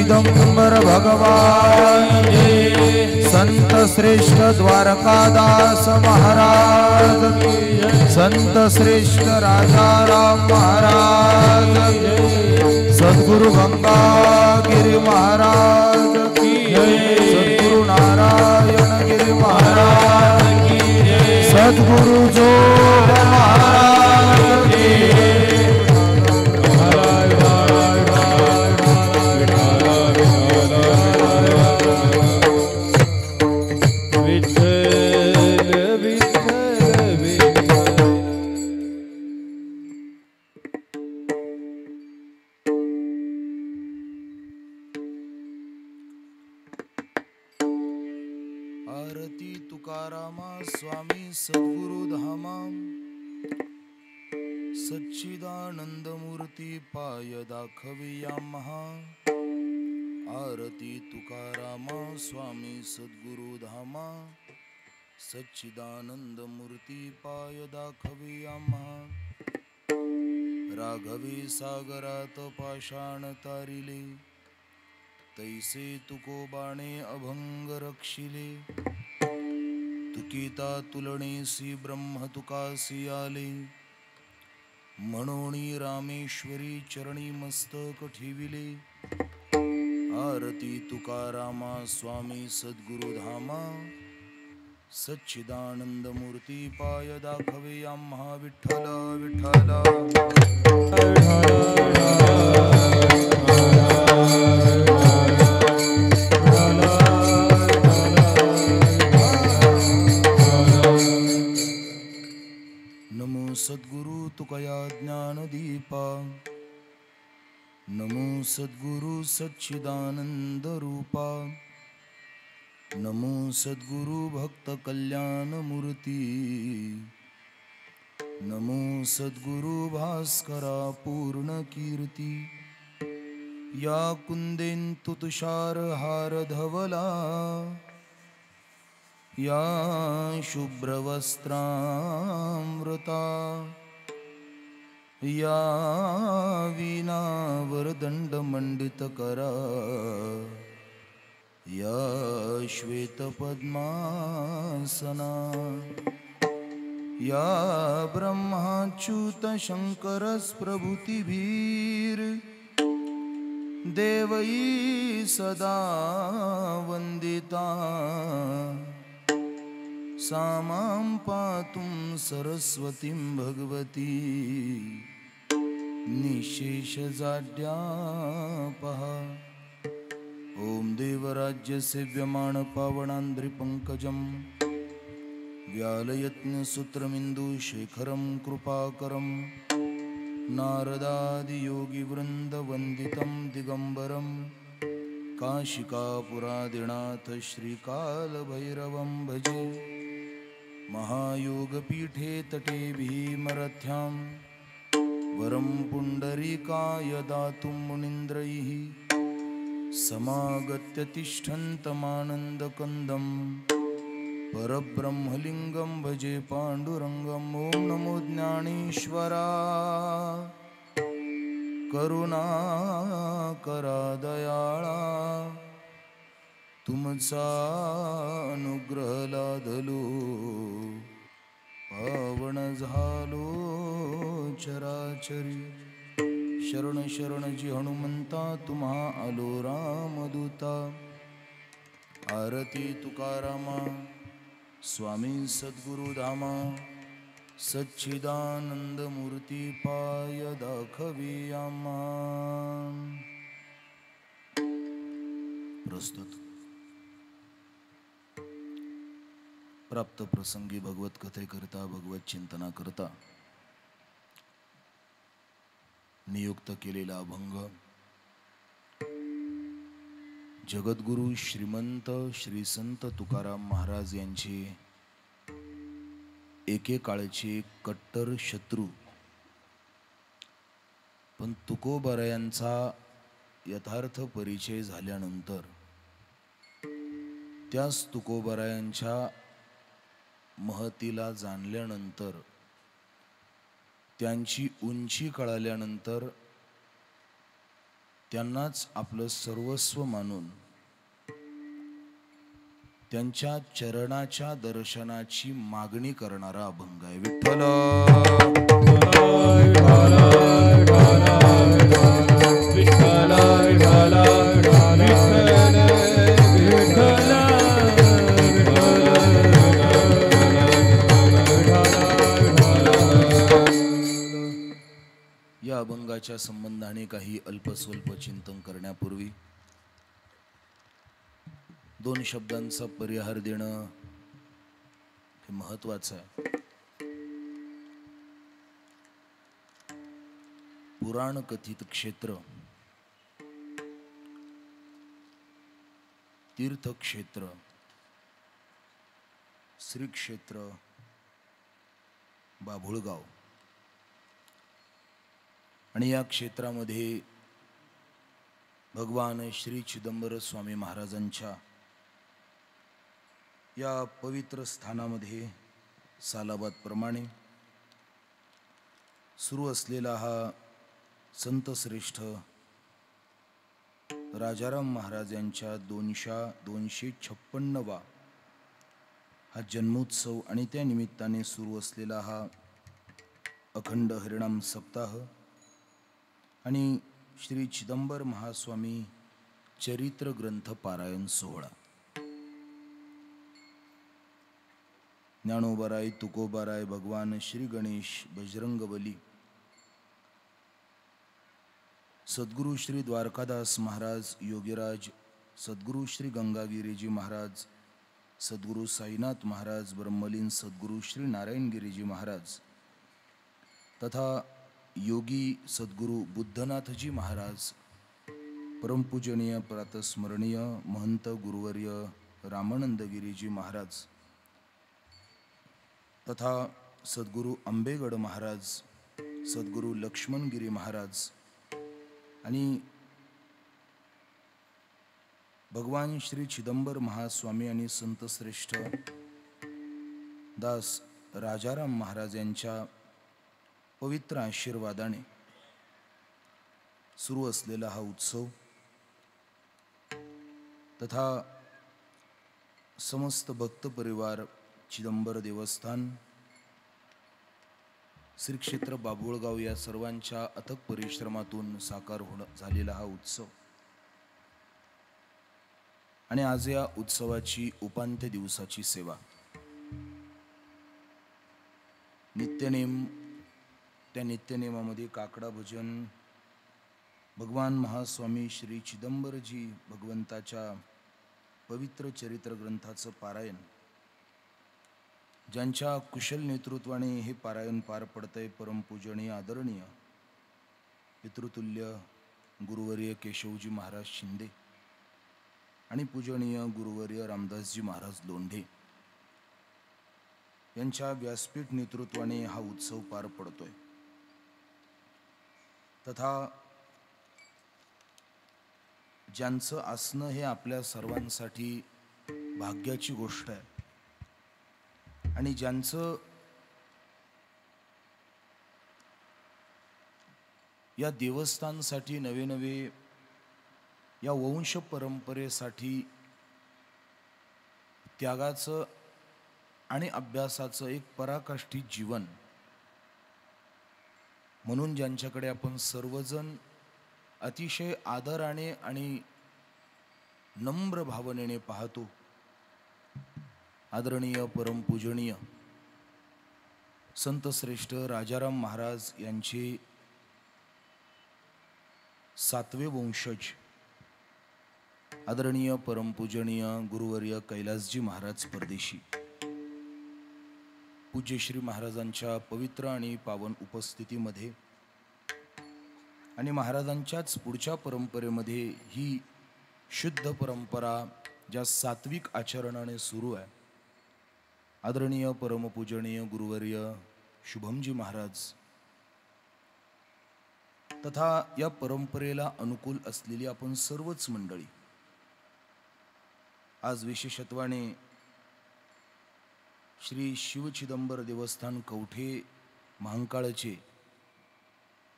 चिदंबर भगवान जय। संत श्रेष्ठ द्वारकादास महाराज की जय। संत श्रेष्ठ राजा राम महाराज जय। सद्गुरु गंगा गिरी महाराज की जय। सद्गुरु नारायण गिरी महाराज की जय। सद्गुरु जोग महाराज की स्वामी सद्गुरु धामा सच्चिदानंद मूर्ती पाय दाखविया महा। आरती तुकारामा स्वामी सद्गुरु धामा सच्चिदानंद मूर्ती पाय दाखविया महा। राघवे सागरात पाषाण तारिले तैसे तुकोबाणे अभंग रक्षिले। तुकिता तुलनेसी ब्रह्म तुकासी आले म्हणोनी रामेश्वरी चरणी मस्तक ठेविले। आरती तुकारामा स्वामी सद्गुरु धामा सच्चिदानंद मूर्ती पाय दाखविया महा। विठ्ठल विठ्ठल सद्गुरु तुकया ज्ञानदीपा। नमो सद्गुरु सच्चिदानंद रूपा। नमो सद्गुरु भक्त कल्याण मूर्ती। नमो सद्गुरु भास्करा पूर्ण कीर्ती। या कुंदेन्तु तुषार हार धवला या शुभ्रवस्त्रामृता। या वीणा वरदंड मंडित करा। या श्वेत पद्मासना। या ब्रह्माच्युत शंकरस प्रभृतिभीर देवई सदा वंदिता। सामां पातुं सरस्वतीं भगवती निशेष जाड्यापहा। ओम देवराज्य सेव्यमाण पावनांद्रि पंकजं व्यालयत्न सूत्रमिन्दु शेखरं कृपाकरं। नारदादि योगी वृंद वंदितं दिगंबरं। काशिकापुरादिनाथ श्रीकाल भैरवं भजे। महायोगपीठे तटे भीमरथ्यां वरं पुंडरीकाय दातुं मुनीन्द्रैः। समागत्य तिष्ठन्तमानन्दकन्दं परब्रह्मलिङ्गं भजे पाण्डुरङ्गम्। ॐ नमो ज्ञानेश्वरा करुणाकरा दयाळा। तुमचा अनुग्रह लादलो पावन झालो चराचरी। शरण शरण जी हनुमंता तुम्हा आलो रामदूता। आरती तुकारामा स्वामी सद्गुरु धामा सच्चिदानंद मूर्ती पाय दाखविया महा। प्रस्तुत प्राप्त प्रसंगी भगवत कथे करता भगवत चिंतना करता नियुक्त केलेला अभंग जगद्गुरु श्रीमंत श्री संत तुकाराम महाराज यांचे एकेकाळचे कट्टर शत्रू पण तुकोबारायांचा यथार्थ परिचय झाल्यानंतर त्याच तुकोबारायांच्या महतीला जाणल्यानंतर त्यांची उंची कळाल्यानंतर त्यांनाच आपलं सर्वस्व मानून त्यांच्या चरणाच्या दर्शनाची मागणी करणारा अभंग आहे. विठ्ठल या अभंगाच्या संबंधाने काही अल्पस्वल्प चिंतन करण्यापूर्वी दोन शब्दांचा परिहार देणं हे महत्वाचं आहे. पुराण कथित क्षेत्र, तीर्थक्षेत्र, श्री क्षेत्र बाभुळगाव आणि या क्षेत्रामध्ये भगवान श्री चिदंबर स्वामी महाराजांच्या या पवित्र स्थानामध्ये सालाबादप्रमाणे सुरू असलेला हा संतश्रेष्ठ राजाराम महाराज यांच्या 256वा हा जन्मोत्सव आणि त्या निमित्ताने सुरू असलेला हा अखंड हरिनाम सप्ताह आणि श्री चिदंबर महास्वामी चरित्र ग्रंथ पारायण सोहळा. ज्ञानोबाराय, तुकोबाराय, भगवान श्री गणेश, बजरंगबली, सद्गुरु श्री द्वारकादास महाराज योगीराज, सद्गुरु श्री गंगागिरीजी महाराज, सद्गुरु साईनाथ महाराज ब्रह्मलीन, सद्गुरु श्री नारायणगिरीजी महाराज तथा योगी सद्गुरु बुद्धनाथजी महाराज, परमपूजनीय प्रातस्मरणीय महंत गुरुवर्य रामानंदगिरीजी महाराज तथा सद्गुरु अंबेगड महाराज, सद्गुरु लक्ष्मणगिरी महाराज आणि भगवान श्री चिदंबर महास्वामी आणि संतश्रेष्ठ दास राजाराम महाराज यांच्या पवित्र आशीर्वादाने सुरू असलेला हा उत्सव तथा समस्त भक्त परिवार, चिदंबर देवस्थान, श्री क्षेत्र बाभुळगाव या सर्वांच्या अथक परिश्रमातून साकार झालेला हा उत्सव आणि आज या उत्सवाची उपांत्य दिवसाची सेवा. नित्यनेम, त्या नित्यनेमामध्ये काकडा भजन, भगवान महास्वामी श्री चिदंबरजी भगवंताच्या पवित्र चरित्र ग्रंथाचं पारायण, ज्यांच्या कुशल नेतृत्वाने हे पारायण पार पडतंय परमपूजनीय आदरणीय पितृतुल्य गुरुवर्य केशवजी महाराज शिंदे आणि पूजनीय गुरुवर्य रामदासजी महाराज लोंढे यांच्या व्यासपीठ नेतृत्वाने हा उत्सव पार पडतोय. तथा ज्यांचं असणं हे आपल्या सर्वांसाठी भाग्याची गोष्ट आहे आणि ज्यांचं या देवस्थानसाठी नवे नवे या वंश परंपरेसाठी त्यागाचं आणि अभ्यासाचं एक पराकाष्ठी जीवन म्हणून ज्यांच्याकडे आपण सर्वजण अतिशय आदराने आणि नम्र भावनेने पाहतो, आदरणीय परमपूजनीय संतश्रेष्ठ राजाराम महाराज यांचे 7वे वंशज आदरणीय परमपूजनीय गुरुवर्य कैलासजी महाराज परदेशी, पूज्य श्री महाराजांच्या पवित्र आणि पावन उपस्थितीमध्ये आणि महाराजांच्याच पुढच्या परंपरेमध्ये ही शुद्ध परंपरा ज्या सात्विक आचरणाने सुरू आहे, आदरणीय परमपूजनीय गुरुवर्य शुभमजी महाराज तथा या परंपरेला अनुकूल असलेली आपण सर्वच मंडळी आज विशेषत्वाने श्री शिवचिदंबर देवस्थान कवठे महांकाळचे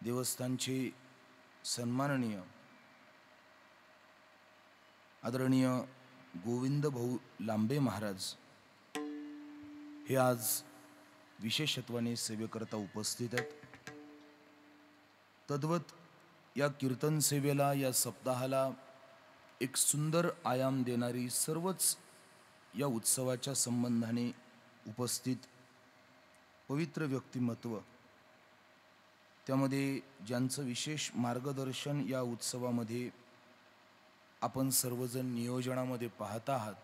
देवस्थानचे सन्माननीय आदरणीय गोविंद भाऊ लांबे महाराज हे आज विशेषत्वाने सेवेकरता उपस्थित आहेत. तद्वत या कीर्तन सेवेला, या सप्ताहाला एक सुंदर आयाम देणारी सर्वच या उत्सवाच्या संबंधाने उपस्थित पवित्र व्यक्तिमत्व, त्यामध्ये ज्यांचं विशेष मार्गदर्शन या उत्सवामध्ये आपण सर्वजण नियोजनामध्ये पाहत आहात,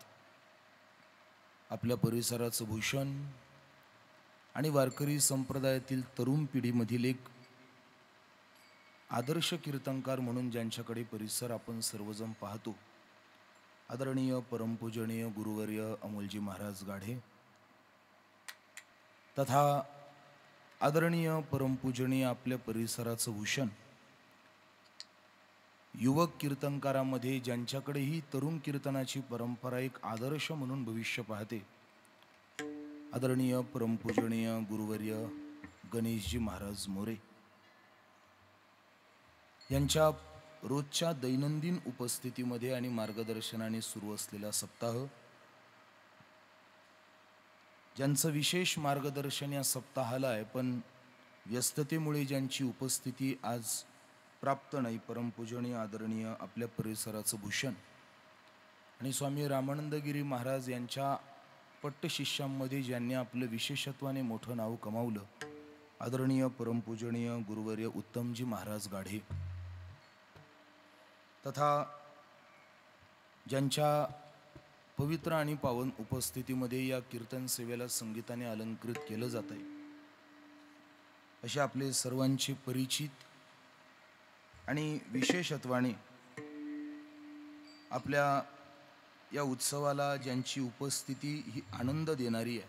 आपल्या परिसराचं भूषण आणि वारकरी संप्रदायातील तरुण पिढीमधील एक आदर्श कीर्तनकार म्हणून ज्यांच्याकडे परिसर आपण सर्वजण पाहतो, आदरणीय परमपूजनीय गुरुवर्य अमोलजी महाराज गाढे, तथा आदरणीय परमपूजनीय आपल्या परिसराचं भूषण, युवक कीर्तनकारामध्ये ज्यांच्याकडेही तरुण कीर्तनाची परंपरा एक आदर्श म्हणून भविष्य पाहते, आदरणीय परमपूजनीय गुरुवर्य गणेशजी महाराज मोरे यांच्या रोजच्या दैनंदिन उपस्थितीमध्ये आणि मार्गदर्शनाने सुरू असलेला सप्ताह, ज्यांचं विशेष मार्गदर्शन या सप्ताहाला आहे, पण व्यस्ततेमुळे ज्यांची उपस्थिती आज प्राप्त नाही, परमपूजनीय आदरणीय आपल्या परिसराचं भूषण आणि स्वामी रामानंदगिरी महाराज यांच्या पट्टशिष्यांमध्ये ज्यांनी आपलं विशेषत्वाने मोठं नाव कमावलं, आदरणीय परमपूजनीय गुरुवर्य उत्तमजी महाराज गाढे, तथा ज्यांच्या पवित्र आणि पावन उपस्थितीमध्ये या कीर्तन सेवेला संगीताने अलंकृत केलं जात आहे, असे आपले सर्वांचे परिचित आणि विशेषत्वाने आपल्या या उत्सवाला ज्यांची उपस्थिती ही आनंद देणारी आहे,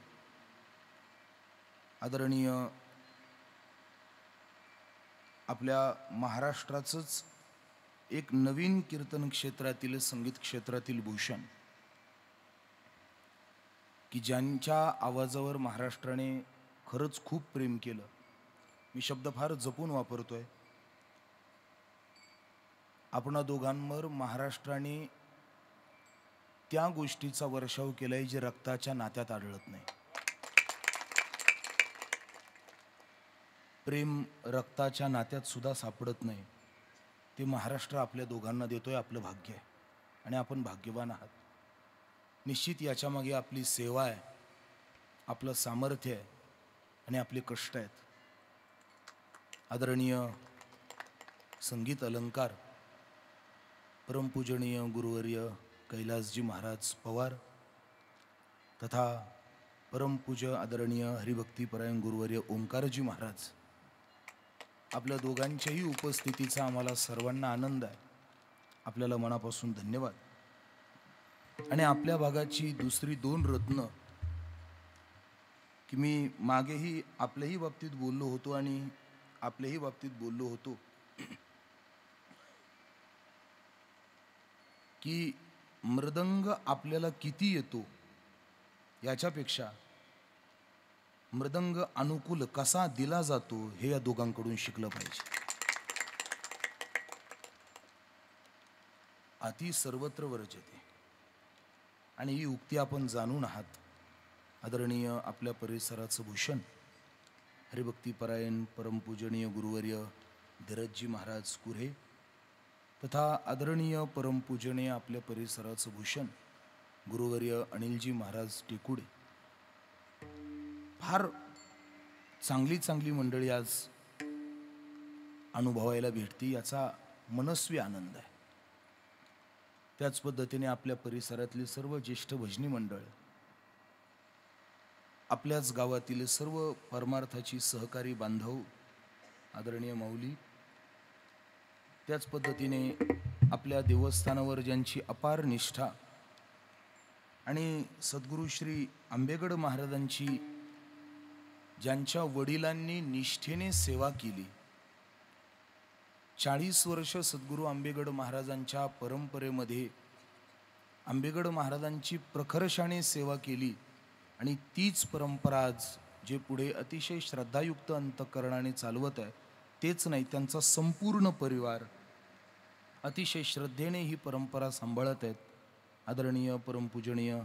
आदरणीय आपल्या महाराष्ट्राचंच एक नवीन कीर्तन क्षेत्रातील, संगीत क्षेत्रातील भूषण, की ज्यांच्या आवाजावर महाराष्ट्राने खरंच खूप प्रेम केलं. मी शब्द फार जपून वापरतोय. आपणा दोघांवर महाराष्ट्राने त्या गोष्टीचा वर्षाव केलाय जे रक्ताच्या नात्यात आढळत नाही. प्रेम रक्ताच्या नात्यात सुद्धा सापडत नाही, ते महाराष्ट्र आपल्या दोघांना देतोय. आपलं भाग्य आहे आणि आपण भाग्यवान आहात. निश्चित याच्या मागे आपली सेवा आहे, आपलं सामर्थ्य आहे आणि आपले कष्ट आहेत. आदरणीय संगीत अलंकार परमपूजनीय गुरुवर्य कैलासजी महाराज पवार, तथा परमपूज्य आदरणीय हरिभक्तीपरायण गुरुवर्य ओंकारजी महाराज, आपल्या दोघांच्याही उपस्थितीचा आम्हाला सर्वांना आनंद आहे. आपल्याला मनापासून धन्यवाद. आणि आपल्या भागाची दुसरी दोन रत्न, की मी मागेही आपल्याही बाबतीत बोललो होतो आणि आपल्याही बाबतीत बोललो होतो, की मृदंग आपल्याला किती येतो याच्यापेक्षा मृदंग अनुकूल कसा दिला जातो हे या दोघांकडून शिकलं पाहिजे. अति सर्वत्र वर्जते, आणि ही उक्ती आपण जाणून आहात. आदरणीय आपल्या परिसराचं भूषण हरिभक्तीपरायण परमपूजनीय गुरुवर्य धीरजजी महाराज कुऱ्हे, तथा आदरणीय परमपूजनीय आपल्या परिसराचं भूषण गुरुवर्य अनिलजी महाराज टेकुडे, फार चांगली चांगली मंडळी आज अनुभवायला भेटती, याचा मनस्वी आनंद आहे. त्याच पद्धतीने आपल्या परिसरातली सर्व ज्येष्ठ भजनी मंडळ, आपल्याच गावातील सर्व परमार्थाची सहकारी बांधव, आदरणीय माऊली, त्याच पद्धतीने आपल्या देवस्थानावर ज्यांची अपार निष्ठा आणि सद्गुरू श्री आंबेगड महाराजांची ज्यांच्या वडिलांनी निष्ठेने सेवा केली, 40 वर्ष सद्गुरू आंबेगड महाराजांच्या परंपरेमध्ये आंबेगड महाराजांची प्रखरशाने सेवा केली, आणि तीच परंपरा आज जे पुढे अतिशय श्रद्धायुक्त अंतःकरणाने चालवत आहे, तेच नाही त्यांचा संपूर्ण परिवार अतिशय श्रद्धेने ही परंपरा सांभाळत आहेत. आदरणीय परमपूजनीय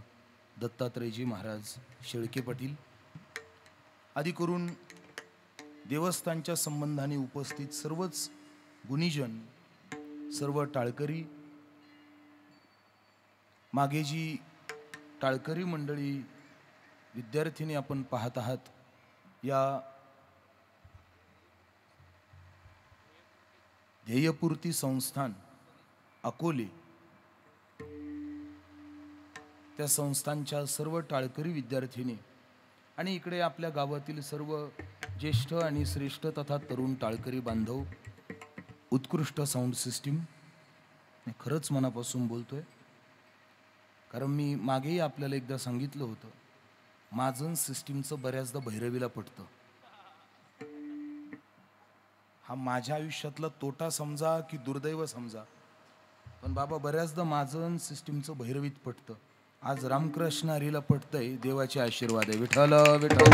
दत्तात्रयजी महाराज शेळके पाटील, आदी करून देवस्थानच्या संबंधाने उपस्थित सर्वच गुणीजन, सर्व टाळकरी, मागे जी टाळकरी मंडळी विद्यार्थिनी आपण पाहत आहात, या ध्येयपूर्ती संस्थान अकोले, त्या संस्थांच्या सर्व टाळकरी विद्यार्थिनी आणि इकडे आपल्या गावातील सर्व ज्येष्ठ आणि श्रेष्ठ तथा तरुण टाळकरी बांधव, उत्कृष्ट साऊंड सिस्टीम, मी खरंच मनापासून बोलतोय, कारण मी मागेही आपल्याला एकदा सांगितलं होतं, माझं सिस्टीमचं बऱ्याचदा भैरवीला पटतं. हा माझ्या आयुष्यातला तोटा समजा की दुर्दैव समजा, पण बाबा बऱ्याचदा माझं सिस्टीमचं भैरवीत पटतं. आज रामकृष्ण हरीला पटतंय, देवाचे आशीर्वाद आहे. विठ्ठल विठ्ठल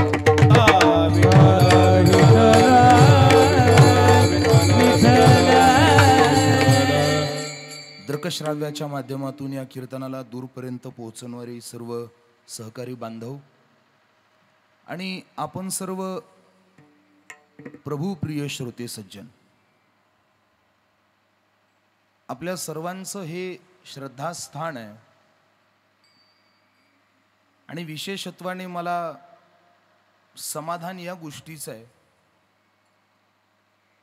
दृकश्राव्याच्या माध्यमातून या कीर्तनाला दूरपर्यंत पोहोचवणारे सर्व सहकारी बांधव आणि आपण सर्व प्रभू प्रिय श्रोते सज्जन, आपल्या सर्वांचं हे श्रद्धास्थान आहे आणि विशेषत्वाने मला समाधान या गोष्टीचं आहे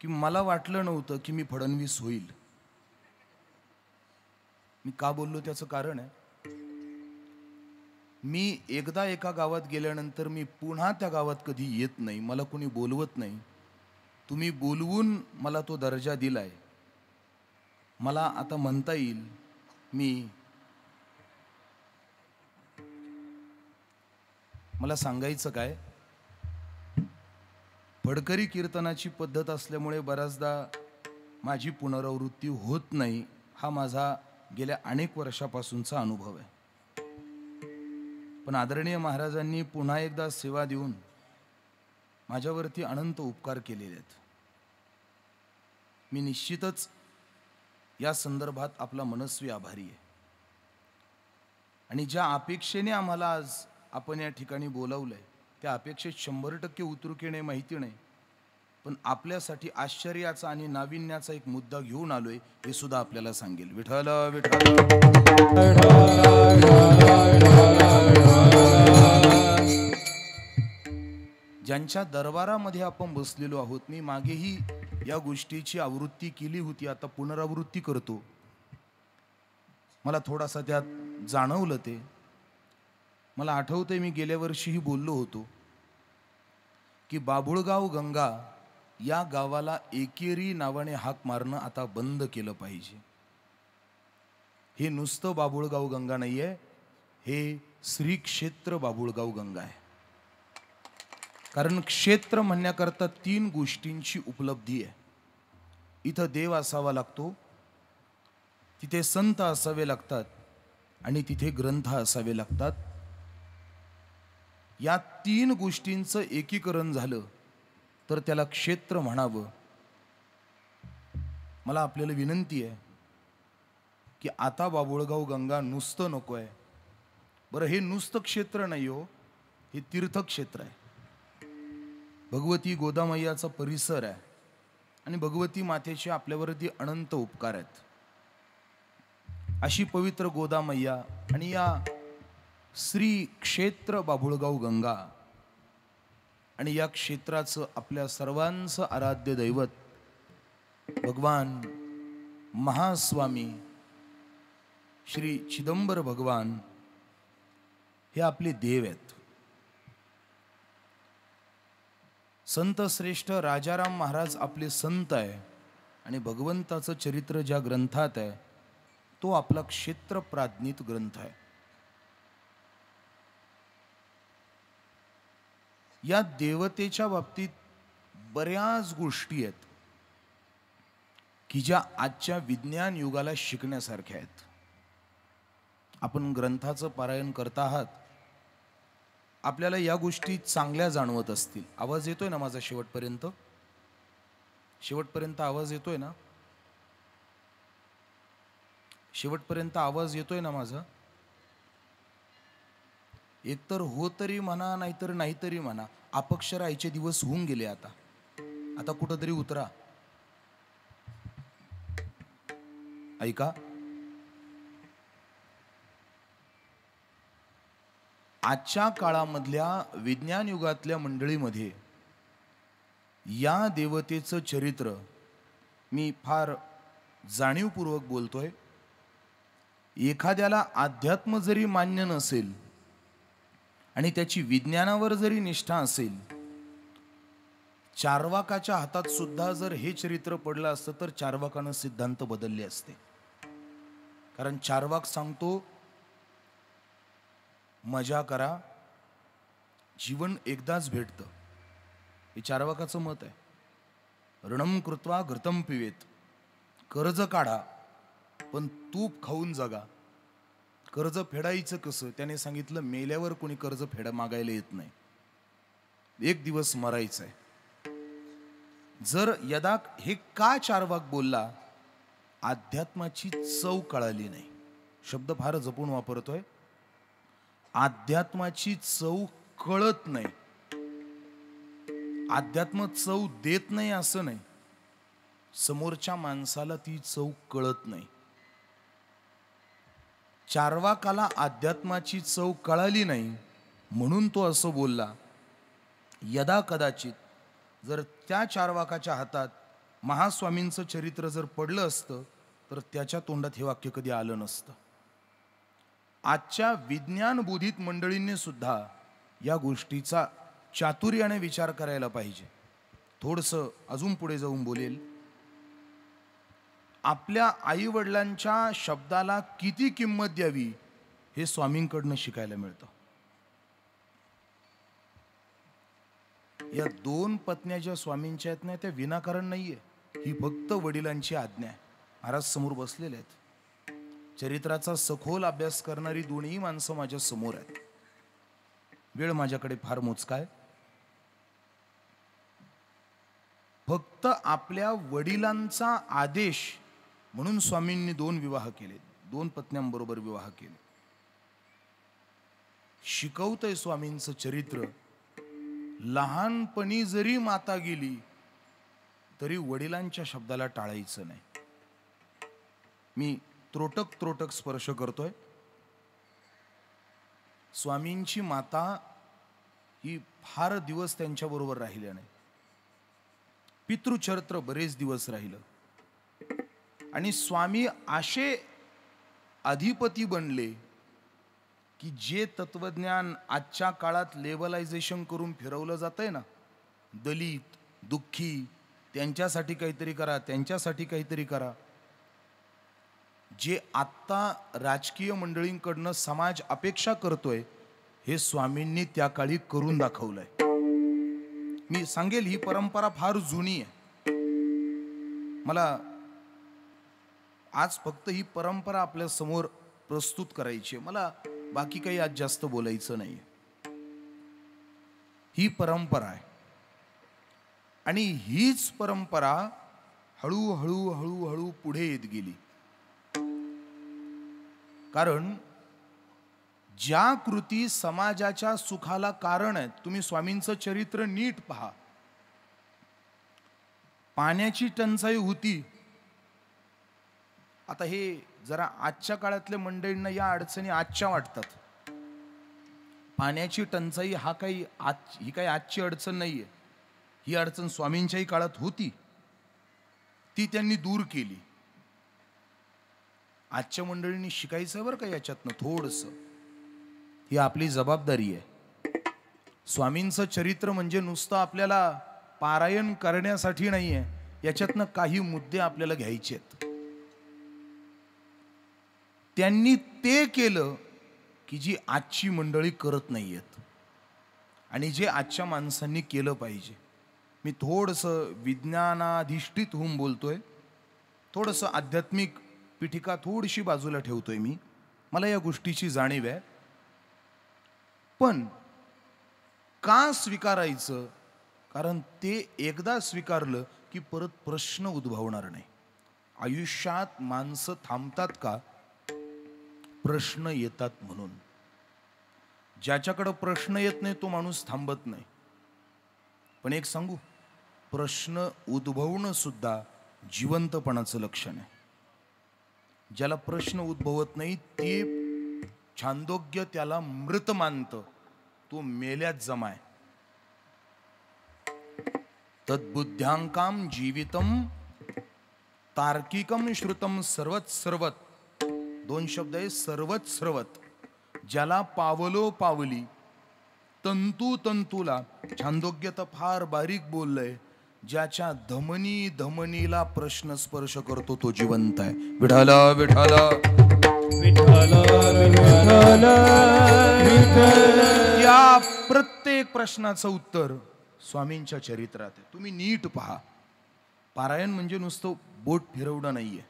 की मला वाटलं नव्हतं की मी फडणवीस होईल. मी का बोललो त्याचं कारण आहे, मी एकदा एका गावात गेल्यानंतर मी पुन्हा त्या गावात कधी येत नाही, मला कोणी बोलवत नाही. तुम्ही बोलवून मला तो दर्जा दिलाय. मला आता म्हणता येईल मला सांगायचं काय, फडकरी कीर्तनाची पद्धत असल्यामुळे बऱ्याचदा माझी पुनरावृत्ती होत नाही. हा माझा गेल्या अनेक वर्षापासूनचा अनुभव आहे. पण आदरणीय महाराजांनी पुन्हा एकदा सेवा देऊन माझ्यावरती अनंत उपकार केलेले आहेत. मी निश्चितच या संदर्भात आपला मनस्वी आभारी आहे. आणि ज्या अपेक्षेने आम्हाला आज आपण या ठिकाणी बोलावलंय, त्या अपेक्षेत 100% उतरू येणे माहिती नाही, पण आपल्यासाठी आश्चर्याचा आणि नाविन्याचा एक मुद्दा घेऊन आलोय, हे सुद्धा आपल्याला सांगेल. विठ्ठल विठ्ठल ज्यांच्या दरबारामध्ये आपण बसलेलो आहोत, मी मागेही या गोष्टीची आवृत्ती केली होती, आता पुनरावृत्ती करतो. मला थोडासा त्यात जाणवलं ते. मला आठवतंय मी गेल्या वर्षीही बोललो होतो की बाभुळगाव गंगा या गावाला एकेरी नावाने हाक मारणं आता बंद केलं पाहिजे. हे नुसतं बाभुळगाव गंगा नाहीये, हे श्री क्षेत्र बाभुळगाव गंगा आहे. कारण क्षेत्र म्हणण्याकरता 3 गोष्टींची उपलब्धी आहे. इथं देव असावा लागतो, तिथे संत असावे लागतात आणि तिथे ग्रंथ असावे लागतात. या 3 गोष्टींचं एकीकरण झालं तर त्याला क्षेत्र म्हणावं. मला आपल्याला विनंती आहे की आता बाभुळगाव गंगा नुसतं नको आहे. बरं, हे नुसतं क्षेत्र नाही हो, हे तीर्थक्षेत्र आहे. भगवती गोदामय्याचा परिसर आहे आणि भगवती मातेचे आपल्यावरती अनंत उपकार आहेत. अशी पवित्र गोदामय्या आणि या श्री क्षेत्र बाभुळगाव गंगा आणि या क्षेत्राचं आपल्या सर्वांचं आराध्य दैवत भगवान महास्वामी श्री चिदंबर भगवान हे आपले देव आहेत. संत श्रेष्ठ राजाराम महाराज आपले संत आहे आणि भगवंताचं चरित्र ज्या ग्रंथात आहे तो आपला क्षेत्र प्राज्ञित ग्रंथ आहे. या देवतेच्या बाबतीत बऱ्याच गोष्टी आहेत की ज्या आजच्या विज्ञान युगाला शिकण्यासारख्या आहेत. आपण ग्रंथाचं पारायण करता आहात, आपल्याला या गोष्टी चांगल्या जाणवत असतील. आवाज येतोय ना माझा शेवटपर्यंत? शेवटपर्यंत आवाज येतोय ना? शेवटपर्यंत आवाज येतोय ना माझा? एकतर हो तरी म्हणा, नाहीतर नाहीतरी म्हणा. अपक्ष राहायचे दिवस होऊन गेले. आता आता कुठंतरी उतरा. ऐका, आजच्या काळामधल्या विज्ञान युगातल्या मंडळीमध्ये या देवतेचं चरित्र मी फार जाणीवपूर्वक बोलतोय. एखाद्याला अध्यात्म जरी मान्य नसेल आणि त्याची विज्ञानावर जरी निष्ठा असेल, चार्वाकाच्या हातात सुद्धा जर हे चरित्र पडलं असतं तर चार्वाकानं सिद्धांत बदलले असते. कारण चार्वाक सांगतो, मजा करा, जीवन एकदाच भेटतं. हे चार्वाकाचं मत आहे. ऋणम कृत्वा घृतम पिवेत, कर्ज काढा पण तूप खाऊन जगा. कर्ज फेडायचं कसं? त्याने सांगितलं, मेल्यावर कोणी कर्ज मागायला येत नाही, एक दिवस मरायचं आहे. जर यदा हे का चार्वाक बोलला? अध्यात्माची चव कळाली नाही. शब्द फार जपून वापरतोय. अध्यात्माची चव कळत नाही. अध्यात्म चव देत नाही असं नाही, समोरच्या माणसाला ती चव कळत नाही. चार्वाकाला अध्यात्माची चव कळाली नाही म्हणून तो असं बोलला. यदा कदाचित जर त्या चार्वाकाच्या हातात महास्वामींचं चरित्र जर पडलं असतं तर त्याच्या तोंडात हे वाक्य कधी आलं नसतं. आजच्या विज्ञान बोधित मंडळींनी सुद्धा या गोष्टीचा चातुर्याने विचार करायला पाहिजे. थोडंसं अजून पुढे जाऊन बोलेल. आपल्या आई वडिलांच्या शब्दाला किती किंमत द्यावी हे स्वामींकडनं शिकायला मिळतं. या 2 पत्न्या ज्या स्वामींच्या आहेत ना, त्या विनाकारण नाहीये. ही फक्त वडिलांची आज्ञा आहे. महाराज समोर बसलेले आहेत. चरित्राचा सखोल अभ्यास करणारी दोन्ही माणसं माझ्या समोर आहेत. वेळ माझ्याकडे फार मोजका आहे. फक्त आपल्या वडिलांचा आदेश म्हणून स्वामींनी 2 विवाह केले, 2 पत्न्यांबरोबर विवाह केले. शिकवतंय स्वामींचं चरित्र. लहानपणी जरी माता गेली तरी वडिलांच्या शब्दाला टाळायचं नाही. मी त्रोटक स्पर्श करतोय. स्वामींची माता ही फार दिवस त्यांच्याबरोबर राहिल्या नाही. पितृचरित्र बरेच दिवस राहिलं आणि स्वामी असे अधिपती बनले की जे तत्वज्ञान आजच्या काळात लेवलायझेशन करून फिरवलं जातंय ना, दलित, दुःखी, त्यांच्यासाठी काहीतरी करा, त्यांच्यासाठी काहीतरी करा, जे आत्ता राजकीय मंडळींकडनं समाज अपेक्षा करतोय, हे स्वामींनी त्या काळी करून दाखवलंय. मी सांगेल, ही परंपरा फार जुनी आहे. मला आज फक्त ही परंपरा आपल्या समोर प्रस्तुत करायची आहे. मला बाकी काही आज जास्त बोलायचं नाही. ही परंपरा आहे आणि हीच परंपरा हळूहळू हळूहळू पुढे येत गेली. कारण ज्या कृती समाजाच्या सुखाला कारण आहेत, तुम्ही स्वामींचं चरित्र नीट पहा. पाण्याची टंचाई होती. आता हे जरा आजच्या काळातल्या मंडळींना या अडचणी आजच्या वाटतात. पाण्याची टंचाई ही काही आजची अडचण नाहीये. ही अडचण स्वामींच्याही काळात होती, ती त्यांनी दूर केली. आजच्या मंडळींनी शिकायचं बरं का याच्यातनं थोडंसं. ही आपली जबाबदारी आहे. स्वामींचं चरित्र म्हणजे नुसतं आपल्याला पारायण करण्यासाठी नाहीये. याच्यातनं काही मुद्दे आपल्याला घ्यायचे आहेत. त्यांनी ते केलं की जी आजची मंडळी करत नाहीयेत आणि जे आजच्या माणसांनी केलं पाहिजे. मी थोडंसं विज्ञानाधिष्ठित होऊन बोलतोय. थोडंसं आध्यात्मिक पीठिका थोडीशी बाजूला ठेवतोय मी. मला या गोष्टीची जाणीव आहे. पण का स्वीकारायचं? कारण ते एकदा स्वीकारलं की परत प्रश्न उद्भवणार नाही. आयुष्यात माणसं थांबतात का? प्रश्न येतात म्हणून. ज्याच्याकडे प्रश्न येत नाही तो माणूस थांबत नाही. पण एक सांगू, प्रश्न उद्भवणं सुद्धा जिवंतपणाचं लक्षण आहे. ज्याला प्रश्न उद्भवत नाही ते छांदोग्य त्याला मृत मानतं, तो मेल्यात जमाय. तद्बुद्ध्यांकाम जीवितम तार्किकम श्रुतम सर्वत सर्वत. 2 शब्द आहे, सर्वत सर्वत. ज्याला पावलो पावली, तंतू तंतूला, छांदोग्य तर फार बारीक बोललंय, ज्याच्या धमनी धमनीला प्रश्न स्पर्श करतो तो जिवंत आहे. विठाला विठाला विठाला विठाला विठाला. या प्रत्येक प्रश्नाचं उत्तर स्वामींच्या चरित्रात आहे. तुम्ही नीट पहा. पारायण म्हणजे नुसतं बोट फिरवणं नाहीये.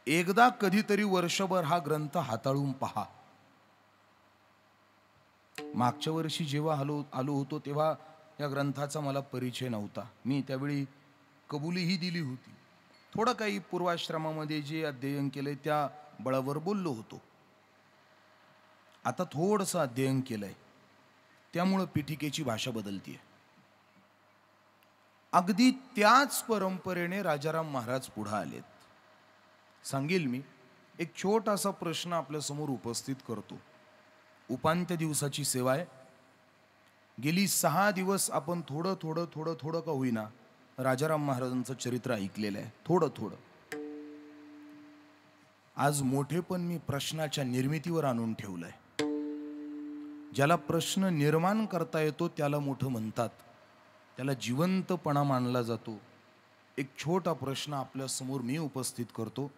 एकदा कधीतरी वर्षभर हा ग्रंथ हाताळून पहा. मागच्या वर्षी जेव्हा आलो होतो तेव्हा या ग्रंथाचा मला परिचय नव्हता. मी त्यावेळी कबुलीही दिली होती. थोडं काही पूर्वाश्रमामध्ये जे अध्ययन केलंय त्या बळावर बोललो होतो. आता थोडंसं अध्ययन केलंय त्यामुळं पीठिकेची भाषा बदलतीये. अगदी त्याच परंपरेने राजाराम महाराज पुढे आलेत. सांगेल मी, एक छोटासा प्रश्न आपल्या समोर उपस्थित करतो. उपांत्य दिवसाची सेवा आहे. गेली 6 दिवस आपण थोडं थोडं थोडं थोडं का होईना राजाराम महाराजांचं चरित्र ऐकलेलं आहे, थोडं थोडं. आज मोठेपण मी प्रश्नाच्या निर्मितीवर आणून ठेवलंय. ज्याला प्रश्न निर्माण करता येतो त्याला मोठं म्हणतात, त्याला जिवंतपणा मानला जातो. एक छोटा प्रश्न आपल्या समोर मी उपस्थित करतो.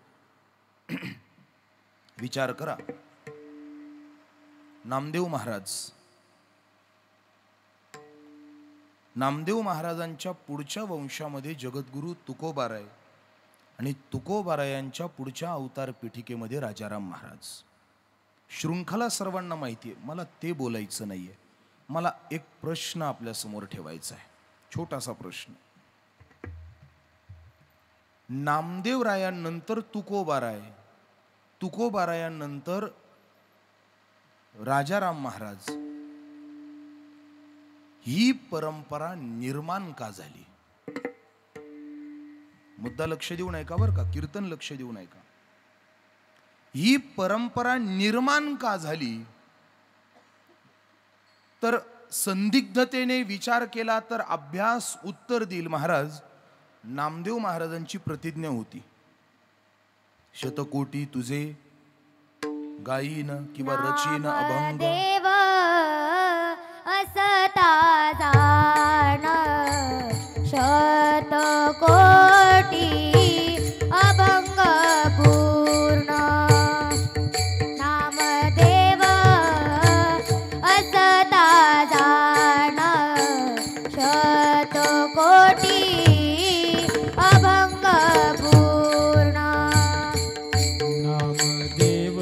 विचार करा. नामदेव महाराजांच्या पुढच्या वंशामध्ये जगद्गुरु तुकोबाराय आणि तुकोबारायांच्या पुढच्या अवतार पीठिकेमध्ये राजाराम महाराज. शृंखला सर्वांना माहिती आहे, मला ते बोलायचं नाहीये. मला एक प्रश्न आपल्या समोर ठेवायचा आहे, छोटासा प्रश्न. नामदेवरायांनंतर तुकोबाराय, तुकोबारायांनंतर राजाराम महाराज, ही परंपरा निर्माण का झाली? मुद्दा लक्ष देऊन ऐका बरं का, कीर्तन लक्ष देऊन ऐका. ही परंपरा निर्माण का झाली? तर संदिग्धतेने विचार केला तर अभ्यास उत्तर देईल. महाराज, नामदेव महाराजांची प्रतिज्ञा होती, शतकोटी तुझे गायीन किंवा रचीन अभंग. देव असता जाण शतकोटी अभंग पूर्ण. नामदेव असता जाण शतकोटी अभंग पूर्ण. नामदेव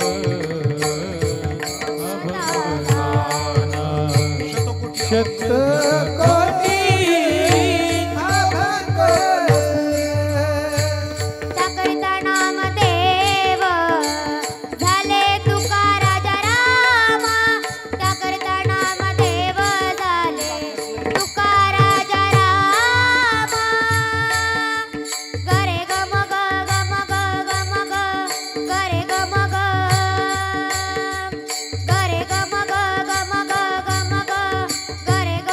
शतकोटी अभंग. त्याकरिता नामदेव झाले तुका राजा राम. त्याकरिता नामदेव झाले तुका राजा राम. गरे ग मग गम ग गम ग गरे ग मग गरे ग मग गम ग गम ग गरे ग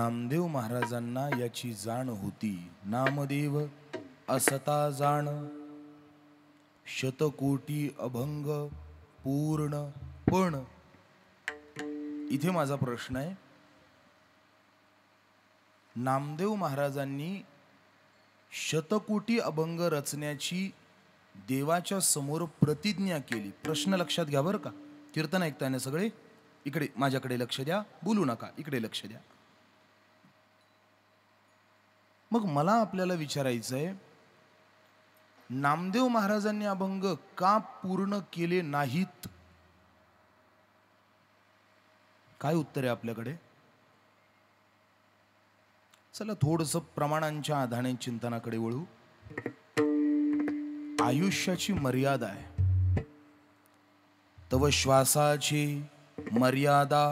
नामदेव महाराजांना याची जाण होती. नामदेव असता जाण, शतकोटी अभंग पूर्ण. पण इथे माझा प्रश्न आहे, नामदेव महाराजांनी शतकोटी अभंग रचण्याची देवाच्या समोर प्रतिज्ञा केली. प्रश्न लक्षात घ्या बरं का, कीर्तन ऐकताना सगळे इकडे माझ्याकडे लक्ष द्या, बोलू नका, इकडे लक्ष द्या. मग मला आपल्याला विचारायचं आहे, नामदेव महाराजांनी अभंग का पूर्ण केले नाहीत? काय उत्तर आहे आपल्याकडे? चला थोडंसं प्रमाणांच्या आधारे चिंतनाकडे वळू. आयुष्याची मर्यादा आहे. तव श्वासाची मर्यादा,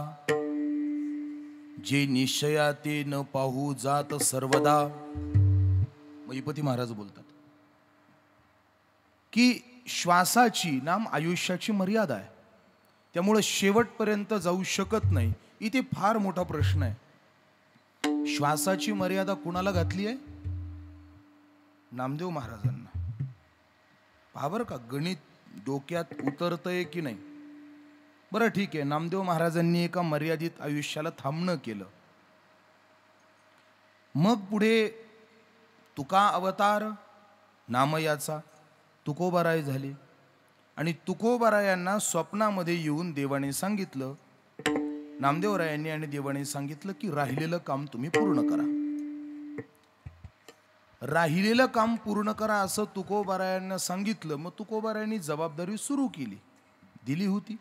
जे निश्चया ते न पाहू जात सर्वदा. महिपती महाराज बोलतात की श्वासाची नाम आयुष्याची मर्यादा आहे, त्यामुळे शेवटपर्यंत जाऊ शकत नाही. इथे फार मोठा प्रश्न आहे. श्वासाची मर्यादा कुणाला घातली आहे? नामदेव महाराजांना. पहा बरं का, गणित डोक्यात उतरतंय की नाही? बरं ठीक आहे, नामदेव महाराजांनी एका मर्यादित आयुष्याला थांबणं केलं. मग पुढे तुका अवतार नामयाचा तुकोबाराय झाले आणि तुकोबारायांना स्वप्नामध्ये येऊन देवाने सांगितलं, नामदेवरायांनी आणि देवाने सांगितलं की राहिलेलं काम तुम्ही पूर्ण करा. राहिलेलं काम पूर्ण करा असं तुकोबारायांना सांगितलं. मग तुकोबारायांनी जबाबदारी सुरू केली, दिली होती.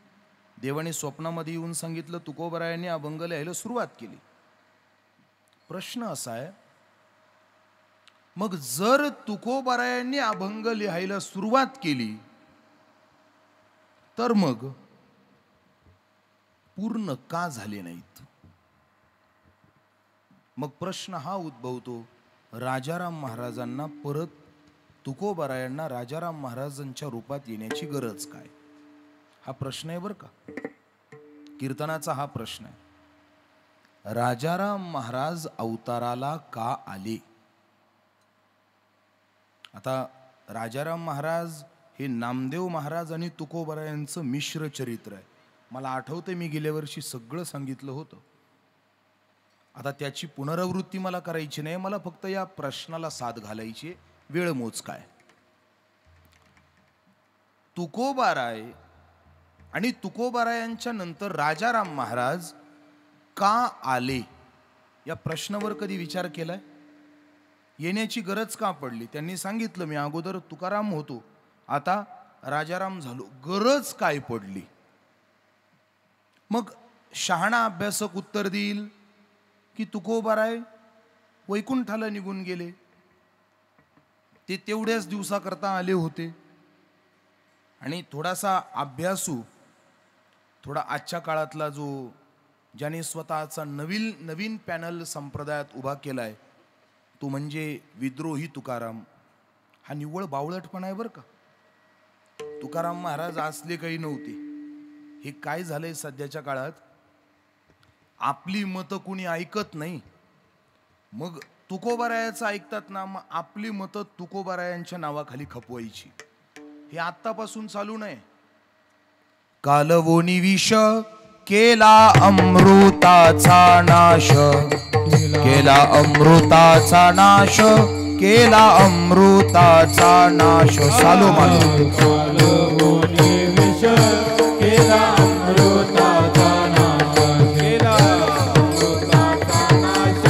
देवाने स्वप्नामध्ये येऊन सांगितलं, तुकोबारायांनी अभंग लिहायला सुरुवात केली. प्रश्न असा आहे, मग जर तुकोबारायांनी अभंग लिहायला सुरुवात केली तर मग पूर्ण का झाले नाहीत? मग प्रश्न हा उद्भवतो, राजाराम महाराजांना परत तुकोबारायांना राजाराम महाराजांच्या रूपात येण्याची गरज काय? हा प्रश्न आहे बरं का, कीर्तनाचा हा प्रश्न आहे. राजाराम महाराज अवताराला का आले? आता राजाराम महाराज हे नामदेव महाराज आणि तुकोबारायांचं मिश्र चरित्र आहे. मला आठवते मी गेल्या वर्षी सगळं सांगितलं होतं. आता त्याची पुनरावृत्ती मला करायची नाही, मला फक्त या प्रश्नाला साथ घालायची. वेळ मोज काय. तुकोबाराय आणि तुकोबारायांच्या नंतर राजाराम महाराज का आले या प्रश्नावर कधी विचार केलाय? येण्याची गरज का पडली? त्यांनी सांगितलं, मी अगोदर तुकाराम होतो, आता राजाराम झालो. गरज काय पडली? मग शहाणा अभ्यासक उत्तर देईल की तुकोबाराय वैकुंठाला निघून गेले, ते तेवढ्याच दिवसाकरता आले होते. आणि थोडासा अभ्यासू, थोडा आजच्या काळातला जो ज्याने स्वतःचा नवीन पॅनल संप्रदायात उभा केलाय तो म्हणजे विद्रोही तुकाराम. हा निव्वळ बावळटपणा आहे बरं का. तुकाराम महाराज असले काही नव्हते. हे काय झालंय सध्याच्या काळात, आपली मतं कुणी ऐकत नाही, मग तुकोबारायाचं ऐकतात ना, मग आपली मतं तुकोबारायांच्या नावाखाली खपवायची. हे आत्तापासून चालू नाही. कालवोनी विष केला अमृताचा नाश, केला अमृताचा नाश, केला अमृताचा नाश. सालो मालो कालवोनी विष केला अमृताचा नाश, केला अमृताचा नाश,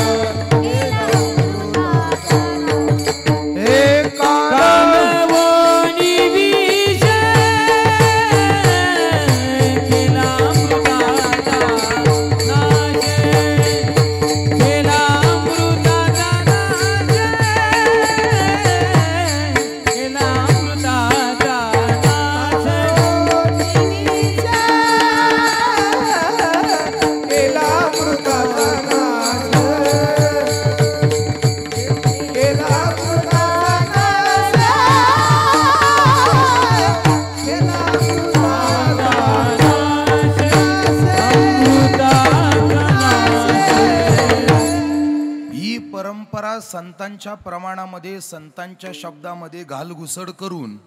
केला अमृताचा नाश. हे कालवोनी विष केला अमृताचा नाश, केला अमृताचा नाश, केला अमृताचा जगाला संतांच्या प्रमाणामध्ये, संतांच्या शब्दामध्ये घालघुसड करून